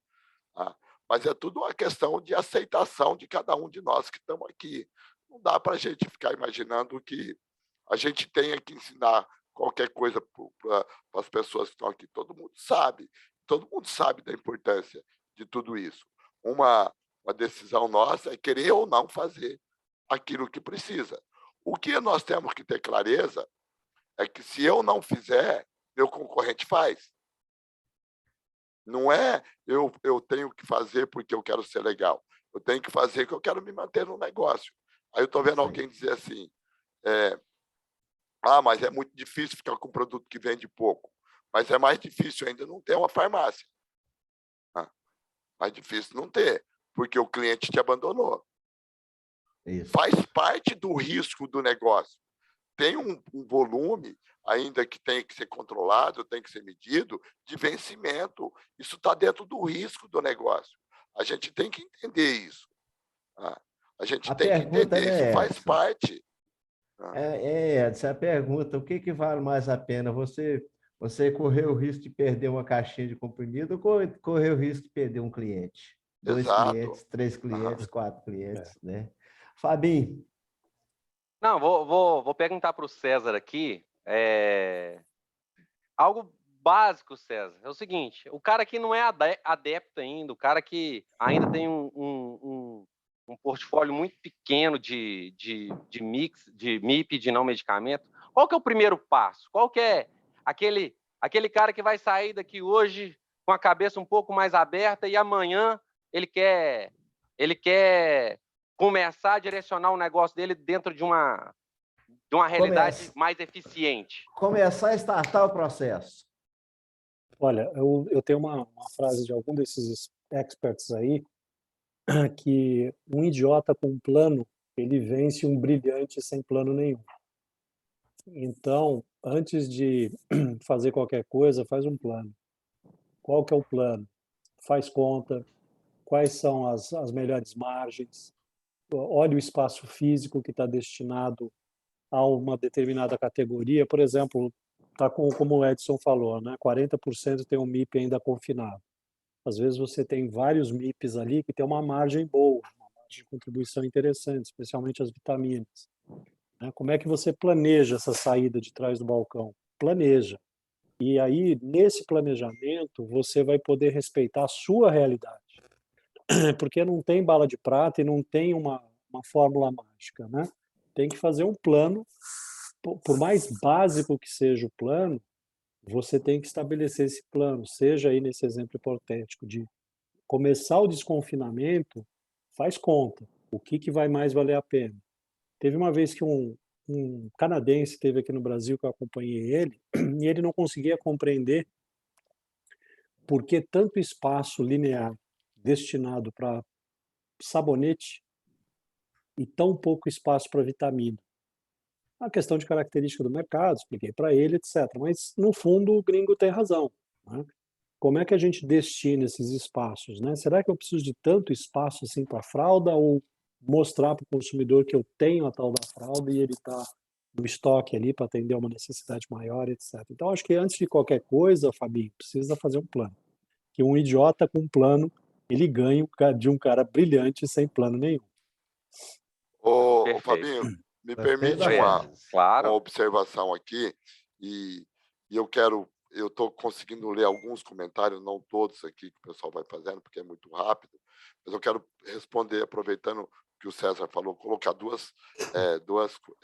tá? Mas é tudo uma questão de aceitação de cada um de nós que estamos aqui. Não dá para a gente ficar imaginando que a gente tenha que ensinar qualquer coisa para as pessoas que estão aqui. Todo mundo sabe da importância de tudo isso. Uma decisão nossa é querer ou não fazer aquilo que precisa. O que nós temos que ter clareza é que se eu não fizer, meu concorrente faz. Não é eu tenho que fazer porque eu quero ser legal. Eu tenho que fazer porque eu quero me manter no negócio. Aí eu estou vendo alguém dizer assim, mas é muito difícil ficar com um produto que vende pouco. Mas é mais difícil ainda não ter uma farmácia. Mais difícil não ter, porque o cliente te abandonou. Isso. Faz parte do risco do negócio. Tem um volume, ainda que tem que ser controlado, tem que ser medido, de vencimento. Isso está dentro do risco do negócio. A gente tem que entender isso. A gente tem que entender, isso faz parte. Essa é a pergunta. O que vale mais a pena? Você correr o risco de perder uma caixinha de comprimido ou correr o risco de perder um cliente? 2 clientes, 3 clientes, 4 clientes, né? Fabinho. Não, vou perguntar para o César aqui. Algo básico, César. É o seguinte: o cara que não é adepto ainda, o cara que ainda tem um portfólio muito pequeno de mix, de MIP, de não medicamento, qual que é o primeiro passo? Qual que é aquele cara que vai sair daqui hoje com a cabeça um pouco mais aberta e amanhã ele quer começar a direcionar o negócio dele dentro de uma realidade mais eficiente? Começar a startar o processo. Olha, eu tenho uma frase de algum desses experts aí, que um idiota com plano, ele vence um brilhante sem plano nenhum. Então, antes de fazer qualquer coisa, faz um plano. Qual que é o plano? Faz conta, quais são as melhores margens, olha o espaço físico que está destinado a uma determinada categoria. Por exemplo, tá como o Edson falou, né? 40% tem um MIP ainda confinado. Às vezes você tem vários MIPs ali que tem uma margem boa, uma margem de contribuição interessante, especialmente as vitaminas. Como é que você planeja essa saída de trás do balcão? Planeja. E aí, nesse planejamento, você vai poder respeitar a sua realidade. Porque não tem bala de prata e não tem uma fórmula mágica, né? Tem que fazer um plano. Por mais básico que seja o plano, você tem que estabelecer esse plano. Seja aí nesse exemplo hipotético de começar o desconfinamento, faz conta. O que vai mais valer a pena? Teve uma vez que um canadense esteve aqui no Brasil, que eu acompanhei ele, e ele não conseguia compreender por que tanto espaço linear destinado para sabonete e tão pouco espaço para vitamina. Uma questão de característica do mercado, expliquei para ele, etc. Mas, no fundo, o gringo tem razão, né? Como é que a gente destina esses espaços, né? Será que eu preciso de tanto espaço assim para fralda ou mostrar para o consumidor que eu tenho a tal da fralda e ele está no estoque ali para atender uma necessidade maior, etc. Então, acho que antes de qualquer coisa, Fabinho, precisa fazer um plano. Que um idiota com plano, ele ganha de um cara brilhante sem plano nenhum. Ô Fabinho, me permite uma observação aqui, e eu estou conseguindo ler alguns comentários, não todos aqui que o pessoal vai fazendo, porque é muito rápido, mas eu quero responder, aproveitando que o César falou, colocar duas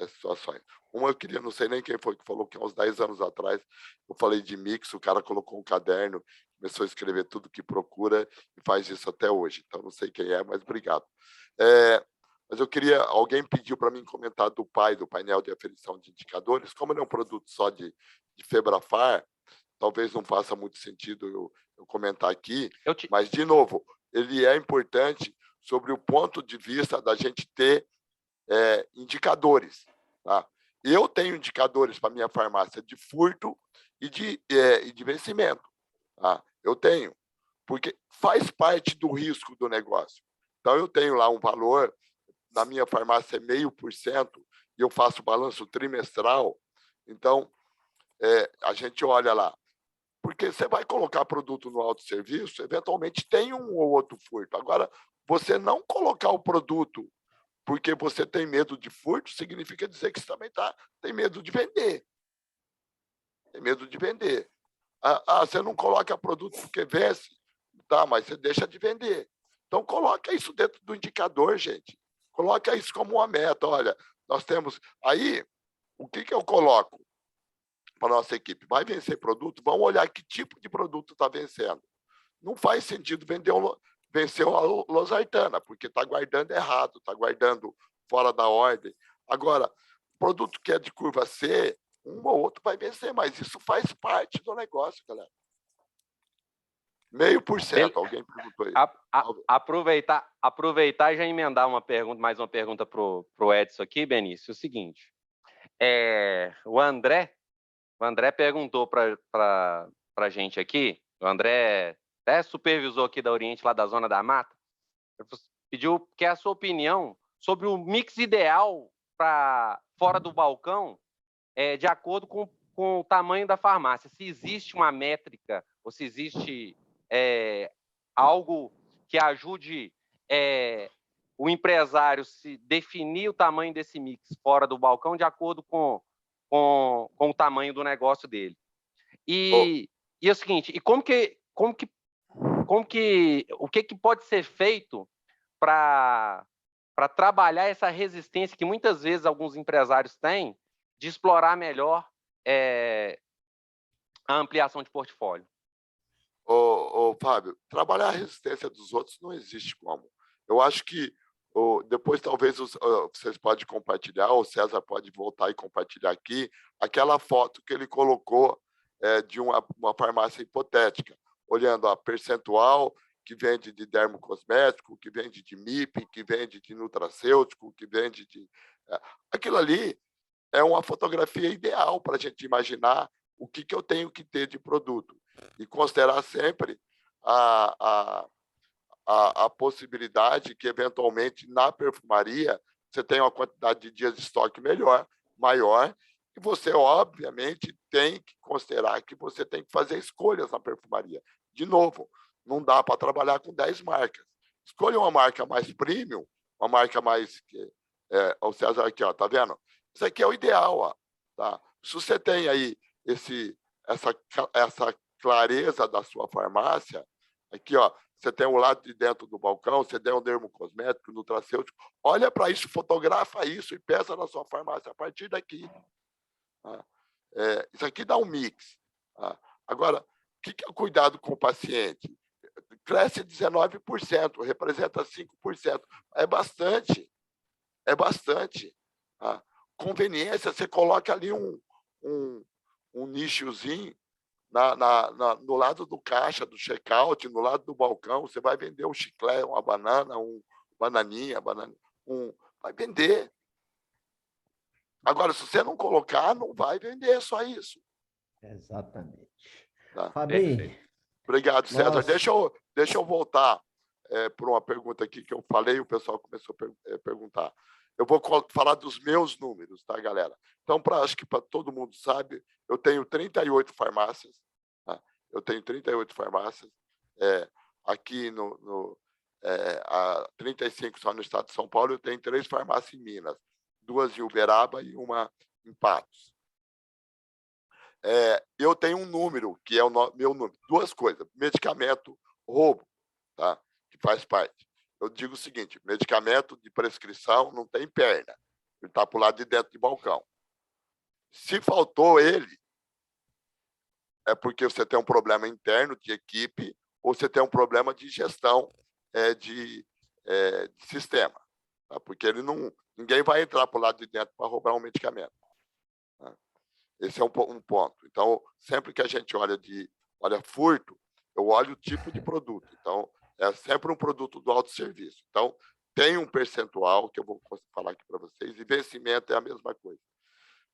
situações. Uma, eu queria, não sei nem quem foi que falou, que há uns 10 anos atrás eu falei de mix, o cara colocou um caderno, começou a escrever tudo que procura e faz isso até hoje. Então, não sei quem é, mas obrigado. Mas eu queria, alguém pediu para mim comentar do painel de aferição de indicadores. Como ele é um produto só de Febrafar, talvez não faça muito sentido eu comentar aqui, mas, de novo, ele é importante sobre o ponto de vista da gente ter indicadores. Tá? Eu tenho indicadores para minha farmácia de furto e de vencimento. Eu tenho, porque faz parte do risco do negócio. Então, eu tenho lá um valor, na minha farmácia é 0,5%, e eu faço balanço trimestral. Então, a gente olha lá. Porque você vai colocar produto no autosserviço, eventualmente tem um ou outro furto. Agora, você não colocar o produto porque você tem medo de furto, significa dizer que você também tem medo de vender. Tem medo de vender. Você não coloca produto porque vence, tá, mas você deixa de vender. Então, coloca isso dentro do indicador, gente. Coloca isso como uma meta. Olha, nós temos... Aí, o que eu coloco para a nossa equipe? Vai vencer produto? Vamos olhar que tipo de produto está vencendo. Não faz sentido vencer a losartana, porque está guardando errado, está guardando fora da ordem. Agora, produto que é de curva C, um ou outro vai vencer, mas isso faz parte do negócio, galera. 0,5%, alguém perguntou aí. Aproveitar e já emendar mais uma pergunta para o Edson aqui, Benício. O seguinte, o André perguntou para a gente aqui, o André até supervisor aqui da Oriente, lá da Zona da Mata, pediu que é a sua opinião sobre o mix ideal para fora do balcão, de acordo com o tamanho da farmácia. Se existe uma métrica ou se existe algo que ajude o empresário se definir o tamanho desse mix fora do balcão de acordo com o tamanho do negócio dele. E é o seguinte, e o que pode ser feito para trabalhar essa resistência que muitas vezes alguns empresários têm de explorar melhor a ampliação de portfólio? Fábio, trabalhar a resistência dos outros não existe como. Eu acho que depois talvez vocês podem compartilhar, ou o César pode voltar e compartilhar aqui, aquela foto que ele colocou de uma farmácia hipotética, olhando a percentual que vende de dermocosmético, que vende de MIP, que vende de nutracêutico, que vende de... Aquilo ali é uma fotografia ideal para a gente imaginar o que eu tenho que ter de produto e considerar sempre a possibilidade que, eventualmente, na perfumaria, você tenha uma quantidade de dias de estoque maior, e você, obviamente, tem que considerar que você tem que fazer escolhas na perfumaria. De novo, não dá para trabalhar com 10 marcas. Escolha uma marca mais premium, uma marca mais... o César aqui, ó, tá vendo? Isso aqui é o ideal, ó, tá? Se você tem aí essa clareza da sua farmácia, aqui, ó, você tem o lado de dentro do balcão, você tem um dermocosmético, nutracêutico, olha para isso, fotografa isso e peça na sua farmácia a partir daqui. Tá? Isso aqui dá um mix. Tá? Agora, o que é o cuidado com o paciente? Cresce 19%, representa 5%. É bastante. É bastante. Tá? Conveniência, você coloca ali um nichozinho no lado do caixa, do check-out, no lado do balcão, você vai vender um chiclete, uma banana, bananinha, vai vender. Agora, se você não colocar, não vai vender, só isso. Exatamente. Tá? Fabinho. Obrigado, César. Nossa. Deixa eu voltar para uma pergunta aqui que eu falei e o pessoal começou a perguntar. Eu vou falar dos meus números, tá, galera? Então, acho que para todo mundo sabe, eu tenho 38 farmácias. Tá? Eu tenho 38 farmácias. Aqui a 35 só no estado de São Paulo, eu tenho 3 farmácias em Minas, 2 em Uberaba e uma em Patos. Eu tenho um número, que é o meu número. 2 coisas. Medicamento, roubo, tá? Que faz parte. Eu digo o seguinte, medicamento de prescrição não tem perna. Ele está para o lado de dentro de balcão. Se faltou ele, é porque você tem um problema interno de equipe ou você tem um problema de gestão de sistema. Tá? Porque ninguém vai entrar para o lado de dentro para roubar um medicamento. Tá? Esse é um ponto. Então, sempre que a gente olha furto, eu olho o tipo de produto. Então, é sempre um produto do autosserviço. Então, tem um percentual que eu vou falar aqui para vocês, e vencimento é a mesma coisa.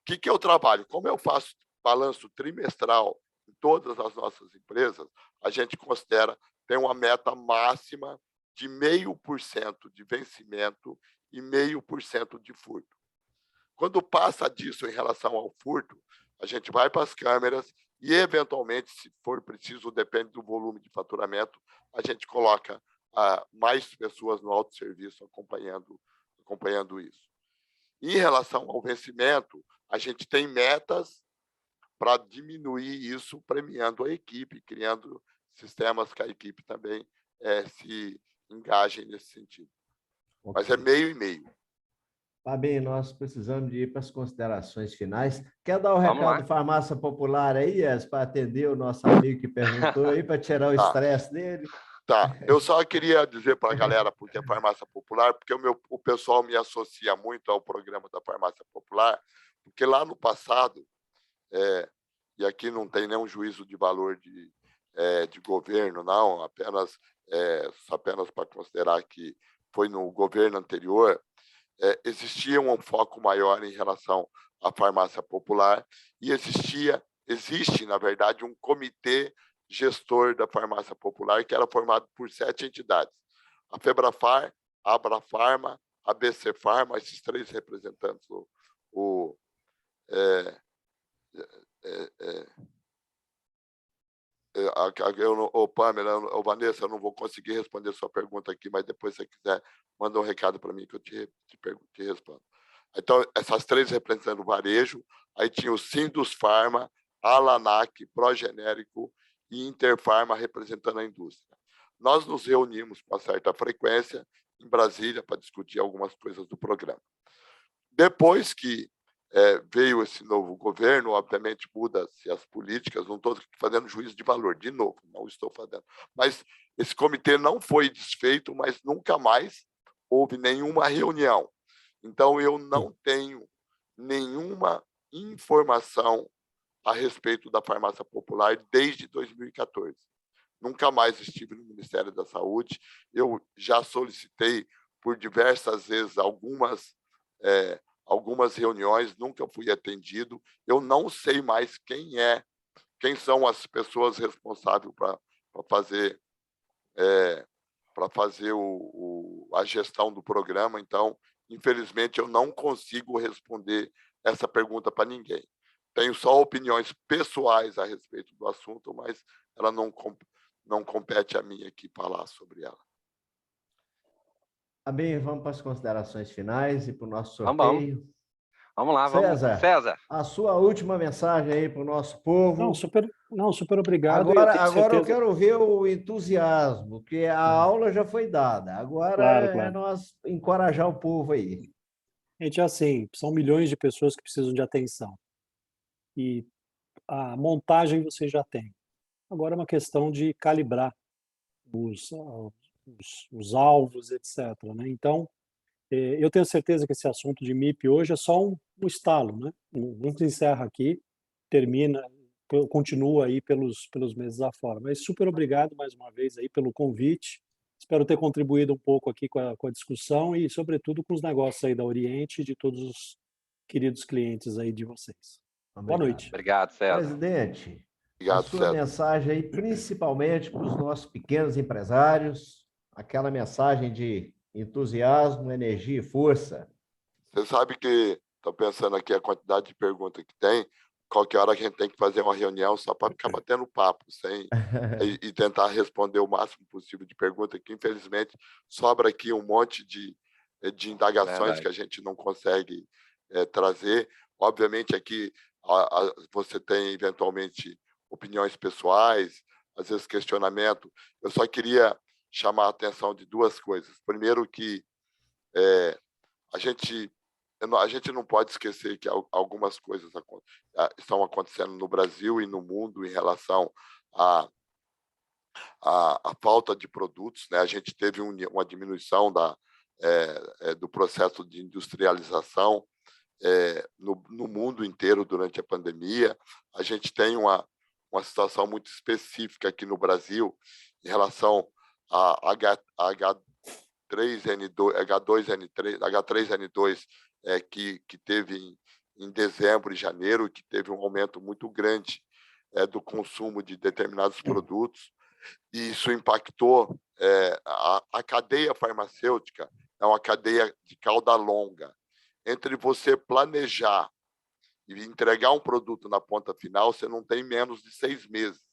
O que eu trabalho? Como eu faço balanço trimestral em todas as nossas empresas, a gente considera tem uma meta máxima de 0,5% de vencimento e 0,5% de furto. Quando passa disso em relação ao furto, a gente vai para as câmeras e, eventualmente, se for preciso, depende do volume de faturamento, a gente coloca mais pessoas no autosserviço acompanhando isso. Em relação ao vencimento, a gente tem metas para diminuir isso, premiando a equipe, criando sistemas que a equipe também se engajem nesse sentido. Okay. Mas é 0,5%. Fabinho, nós precisamos de ir para as considerações finais. Quer dar o recado de Farmácia Popular aí, para atender o nosso amigo que perguntou aí, para tirar o estresse dele? Tá, eu só queria dizer para a galera, porque é Farmácia Popular, porque o pessoal me associa muito ao programa da Farmácia Popular, porque lá no passado, e aqui não tem nenhum juízo de valor de governo, não, apenas para considerar que foi no governo anterior, existia um foco maior em relação à farmácia popular e existe, na verdade, um comitê gestor da farmácia popular que era formado por 7 entidades. A Febrafar, a Abrafarma, a BC Farma, esses 3 representantes, Pamela, Vanessa, eu não vou conseguir responder sua pergunta aqui, mas depois, se você quiser, manda um recado para mim que eu te respondo. Então, essas 3 representando o varejo, aí tinha o Sindus Farma, Alanac, Progenérico e Interfarma representando a indústria. Nós nos reunimos com uma certa frequência em Brasília para discutir algumas coisas do programa. Depois que veio esse novo governo, obviamente muda-se as políticas, não estou fazendo juízo de valor, de novo, não estou fazendo. Mas esse comitê não foi desfeito, mas nunca mais houve nenhuma reunião. Então, eu não tenho nenhuma informação a respeito da farmácia popular desde 2014. Nunca mais estive no Ministério da Saúde. Eu já solicitei por diversas vezes algumas reuniões, nunca fui atendido. Eu não sei mais quem são as pessoas responsáveis para fazer a gestão do programa. Então, infelizmente, eu não consigo responder essa pergunta para ninguém. Tenho só opiniões pessoais a respeito do assunto, mas ela não compete a mim aqui falar sobre ela. Bem, vamos para as considerações finais e para o nosso sorteio. Vamos lá, César, a sua última mensagem aí para o nosso povo. Super obrigado. Agora eu quero ver o entusiasmo, que a aula já foi dada. Agora claro. Nós encorajar o povo aí. Gente, assim, são milhões de pessoas que precisam de atenção. E a montagem você já tem. Agora é uma questão de calibrar os alvos, etc. Né? Então, eu tenho certeza que esse assunto de MIP hoje é só um estalo. Né? Não se encerra aqui, termina, continua aí pelos meses afora. Mas super obrigado mais uma vez aí pelo convite. Espero ter contribuído um pouco aqui com a discussão e, sobretudo, com os negócios aí da Oriente e de todos os queridos clientes aí de vocês. Boa noite. Obrigado, César. Presidente, obrigado, a sua mensagem aí, principalmente para os nossos pequenos empresários, aquela mensagem de entusiasmo, energia e força. Você sabe que, estou pensando aqui a quantidade de perguntas que tem, qualquer hora a gente tem que fazer uma reunião só para ficar batendo papo, e tentar responder o máximo possível de perguntas, que infelizmente sobra aqui um monte de indagações que a gente não consegue trazer. Obviamente aqui você tem eventualmente opiniões pessoais, às vezes questionamento. Eu só queria chamar a atenção de 2 coisas. Primeiro que a gente não pode esquecer que algumas coisas estão acontecendo no Brasil e no mundo em relação à falta de produtos. Né? A gente teve uma diminuição do processo de industrialização no mundo inteiro durante a pandemia. A gente tem uma situação muito específica aqui no Brasil em relação a H3N2, que teve em dezembro e janeiro, que teve um aumento muito grande do consumo de determinados produtos, e isso impactou a cadeia farmacêutica, é uma cadeia de cauda longa. Entre você planejar e entregar um produto na ponta final, você não tem menos de 6 meses.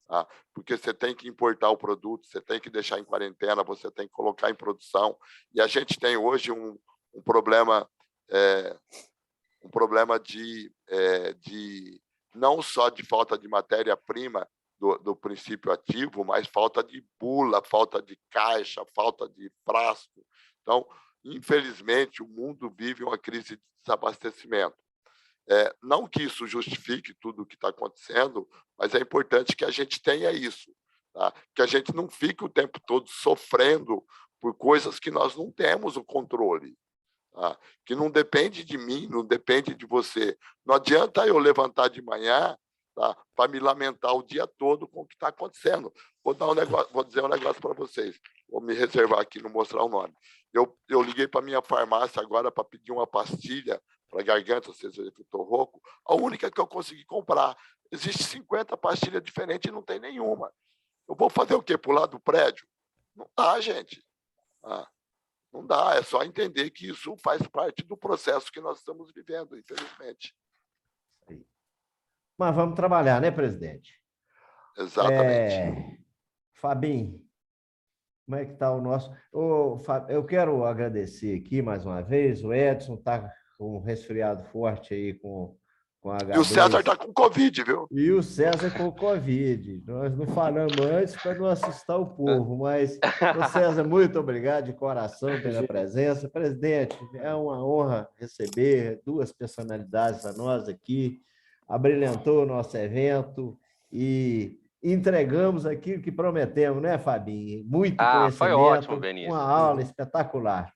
Tá? Porque você tem que importar o produto, você tem que deixar em quarentena, você tem que colocar em produção. E a gente tem hoje um problema de não só de falta de matéria-prima do princípio ativo, mas falta de bula, falta de caixa, falta de frasco. Então, infelizmente, o mundo vive uma crise de desabastecimento. Não que isso justifique tudo o que está acontecendo, mas é importante que a gente tenha isso, tá? Que a gente não fique o tempo todo sofrendo por coisas que nós não temos o controle, tá? Que não depende de mim, não depende de você. Não adianta eu levantar de manhã, tá, para me lamentar o dia todo com o que está acontecendo. Vou dizer um negócio para vocês, vou me reservar aqui, não mostrar o nome. Eu liguei para a minha farmácia agora para pedir uma pastilha para garganta, ou seja, eu estou rouco, a única que eu consegui comprar. Existem 50 pastilhas diferentes e não tem nenhuma. Eu vou fazer o quê? Pular do prédio? Não dá, gente. Não dá, é só entender que isso faz parte do processo que nós estamos vivendo, infelizmente. Mas vamos trabalhar, né, presidente? Exatamente. Fabinho, como é que está o nosso... Eu quero agradecer aqui mais uma vez, o Edson está com um resfriado forte aí com H2. E o César está com Covid, viu? E o César com Covid. Nós não falamos antes para não assustar o povo, mas, ô César, muito obrigado de coração pela presença. Presidente, é uma honra receber 2 personalidades a nós aqui, abrilhantou o nosso evento e entregamos aquilo que prometemos, né, Fabinho? Muito conhecimento. Foi ótimo, Benício. Uma aula espetacular.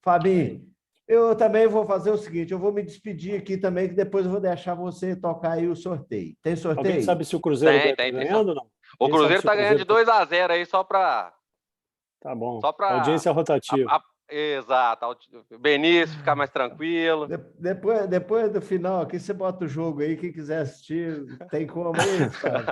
Fabinho, eu também vou fazer o seguinte, eu vou me despedir aqui também, que depois eu vou deixar você tocar aí o sorteio. Tem sorteio? Alguém sabe se o Cruzeiro está ganhando ou não? O Cruzeiro está ganhando de 2-0 aí, só para... Tá bom. Só para audiência rotativa. Exato. Benício ficar mais tranquilo. Depois do final, aqui você bota o jogo aí, quem quiser assistir, tem como aí, sabe?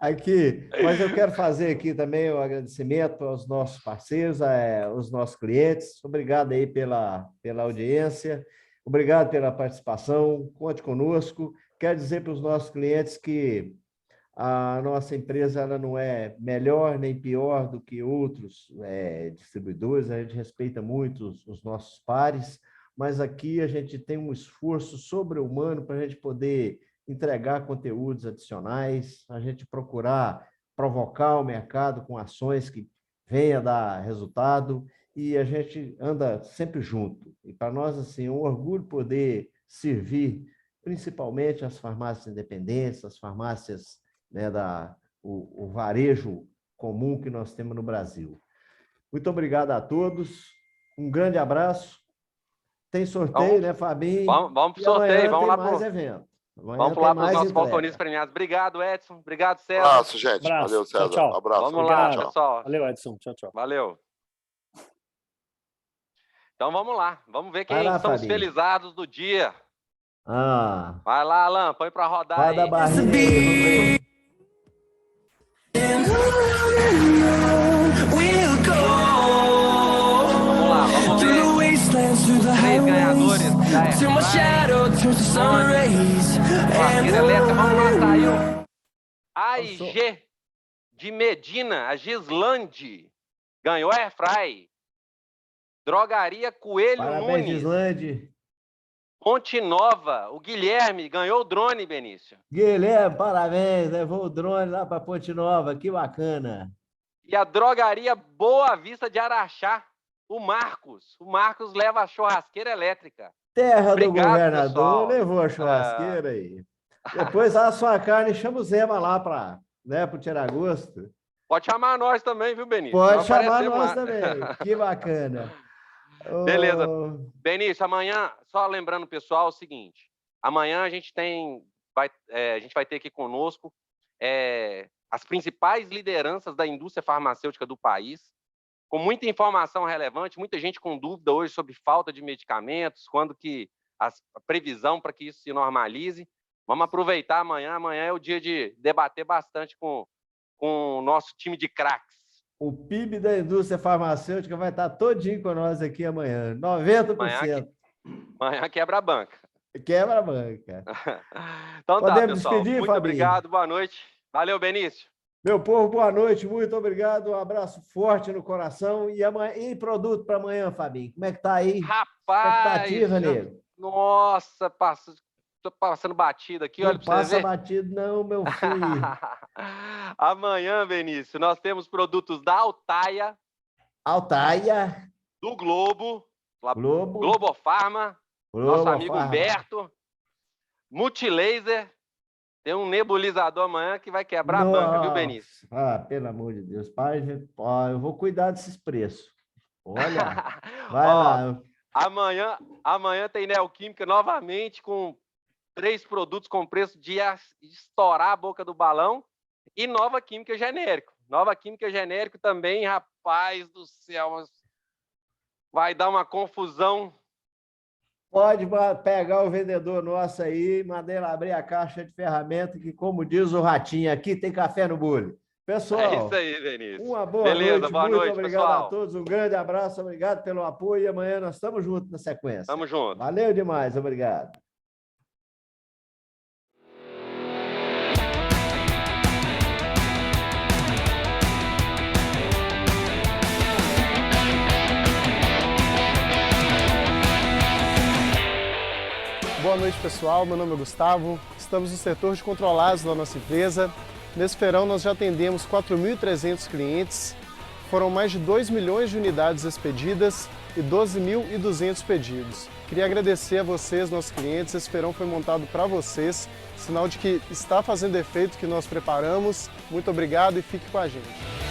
Aqui, mas eu quero fazer aqui também o agradecimento aos nossos parceiros, aos nossos clientes. Obrigado aí pela audiência, obrigado pela participação, conte conosco. Quero dizer para os nossos clientes que a nossa empresa ela não é melhor nem pior do que outros distribuidores, a gente respeita muito os nossos pares, mas aqui a gente tem um esforço sobre-humano para a gente poder entregar conteúdos adicionais, a gente procurar provocar o mercado com ações que venham dar resultado, e a gente anda sempre junto. E para nós, assim, é um orgulho poder servir principalmente as farmácias independentes, as farmácias, né, o varejo comum que nós temos no Brasil. Muito obrigado a todos, um grande abraço. Tem sorteio, né, Fabinho? Vamos para o sorteio, vamos lá para o evento. Vamos lá para os nossos balconistas premiados. Obrigado, Edson. Obrigado, César. Abraço, gente. Valeu, César. Tchau. Abraço. Vamos Obrigado. lá, pessoal. Valeu, Edson. Tchau, tchau. Valeu. Então vamos lá. Vamos ver quem lá, são os Fabinho. felizados do dia. Vai lá, Alan. Põe para rodar Roda a aí. barriga. Vamos lá, vamos ver. 3 ganhadores da Churrasqueira elétrica. Vamos lá, saiu. AIG de Medina, a Gislande. Ganhou a Airfry. Drogaria Coelho Parabéns, Nunes. Gislande. Ponte Nova, o Guilherme ganhou o drone, Benício. Guilherme, parabéns, levou o drone lá para Ponte Nova, que bacana. E a Drogaria Boa Vista de Araxá, o Marcos. O Marcos leva a churrasqueira elétrica. Terra Obrigado, do governador, pessoal. levou a churrasqueira aí. Depois a sua carne e chama o Zema lá para o Tiragosto. Pode chamar nós também, viu, Benício? Pode Nós chamar aparecemos nós lá. também, que bacana. Beleza. Benício, amanhã, só lembrando, pessoal, é o seguinte. Amanhã a gente vai ter aqui conosco as principais lideranças da indústria farmacêutica do país, com muita informação relevante, muita gente com dúvida hoje sobre falta de medicamentos, quando que a previsão para que isso se normalize. Vamos aproveitar amanhã. Amanhã é o dia de debater bastante com o nosso time de craques. O PIB da indústria farmacêutica vai estar todinho com nós aqui amanhã. 90%. Amanhã quebra a banca. Quebra a banca. Então tá, Podemos pessoal. despedir, Muito Fabinho? obrigado, boa noite. Valeu, Benício. Meu povo, boa noite, muito obrigado. Um abraço forte no coração. E produto para amanhã, Fabinho? Como é que tá aí? Rapaz! Expectativa, nego? Nossa, tô passando batido aqui, olha Não pra você passa ver. batido não, meu filho. Amanhã, Benício, nós temos produtos da Altaia. Altaia. Do Globo. Globofarma. Nosso amigo Farma. Humberto. Multilaser. Tem um nebulizador amanhã que vai quebrar a banca, viu, Benício? Ah, pelo amor de Deus. Pai, eu vou cuidar desses preços. Olha, vai lá. Amanhã tem Neoquímica novamente com 3 produtos com preço de estourar a boca do balão e Nova Química Genérico. Nova Química Genérico também, rapaz do céu, vai dar uma confusão. Pode pegar o vendedor nosso aí, mandar ele abrir a caixa de ferramenta, que, como diz o Ratinho, aqui tem café no bule. Pessoal, é isso aí, Benício. Uma boa Beleza, noite, boa muito noite, obrigado pessoal. a todos, um grande abraço, obrigado pelo apoio e amanhã nós estamos juntos na sequência. Tamo junto. Valeu demais, obrigado. Boa noite, pessoal. Meu nome é Gustavo. Estamos no setor de controlados da nossa empresa. Nesse feirão, nós já atendemos 4.300 clientes. Foram mais de 2 milhões de unidades expedidas e 12.200 pedidos. Queria agradecer a vocês, nossos clientes. Esse feirão foi montado para vocês, sinal de que está fazendo efeito o que nós preparamos. Muito obrigado e fique com a gente.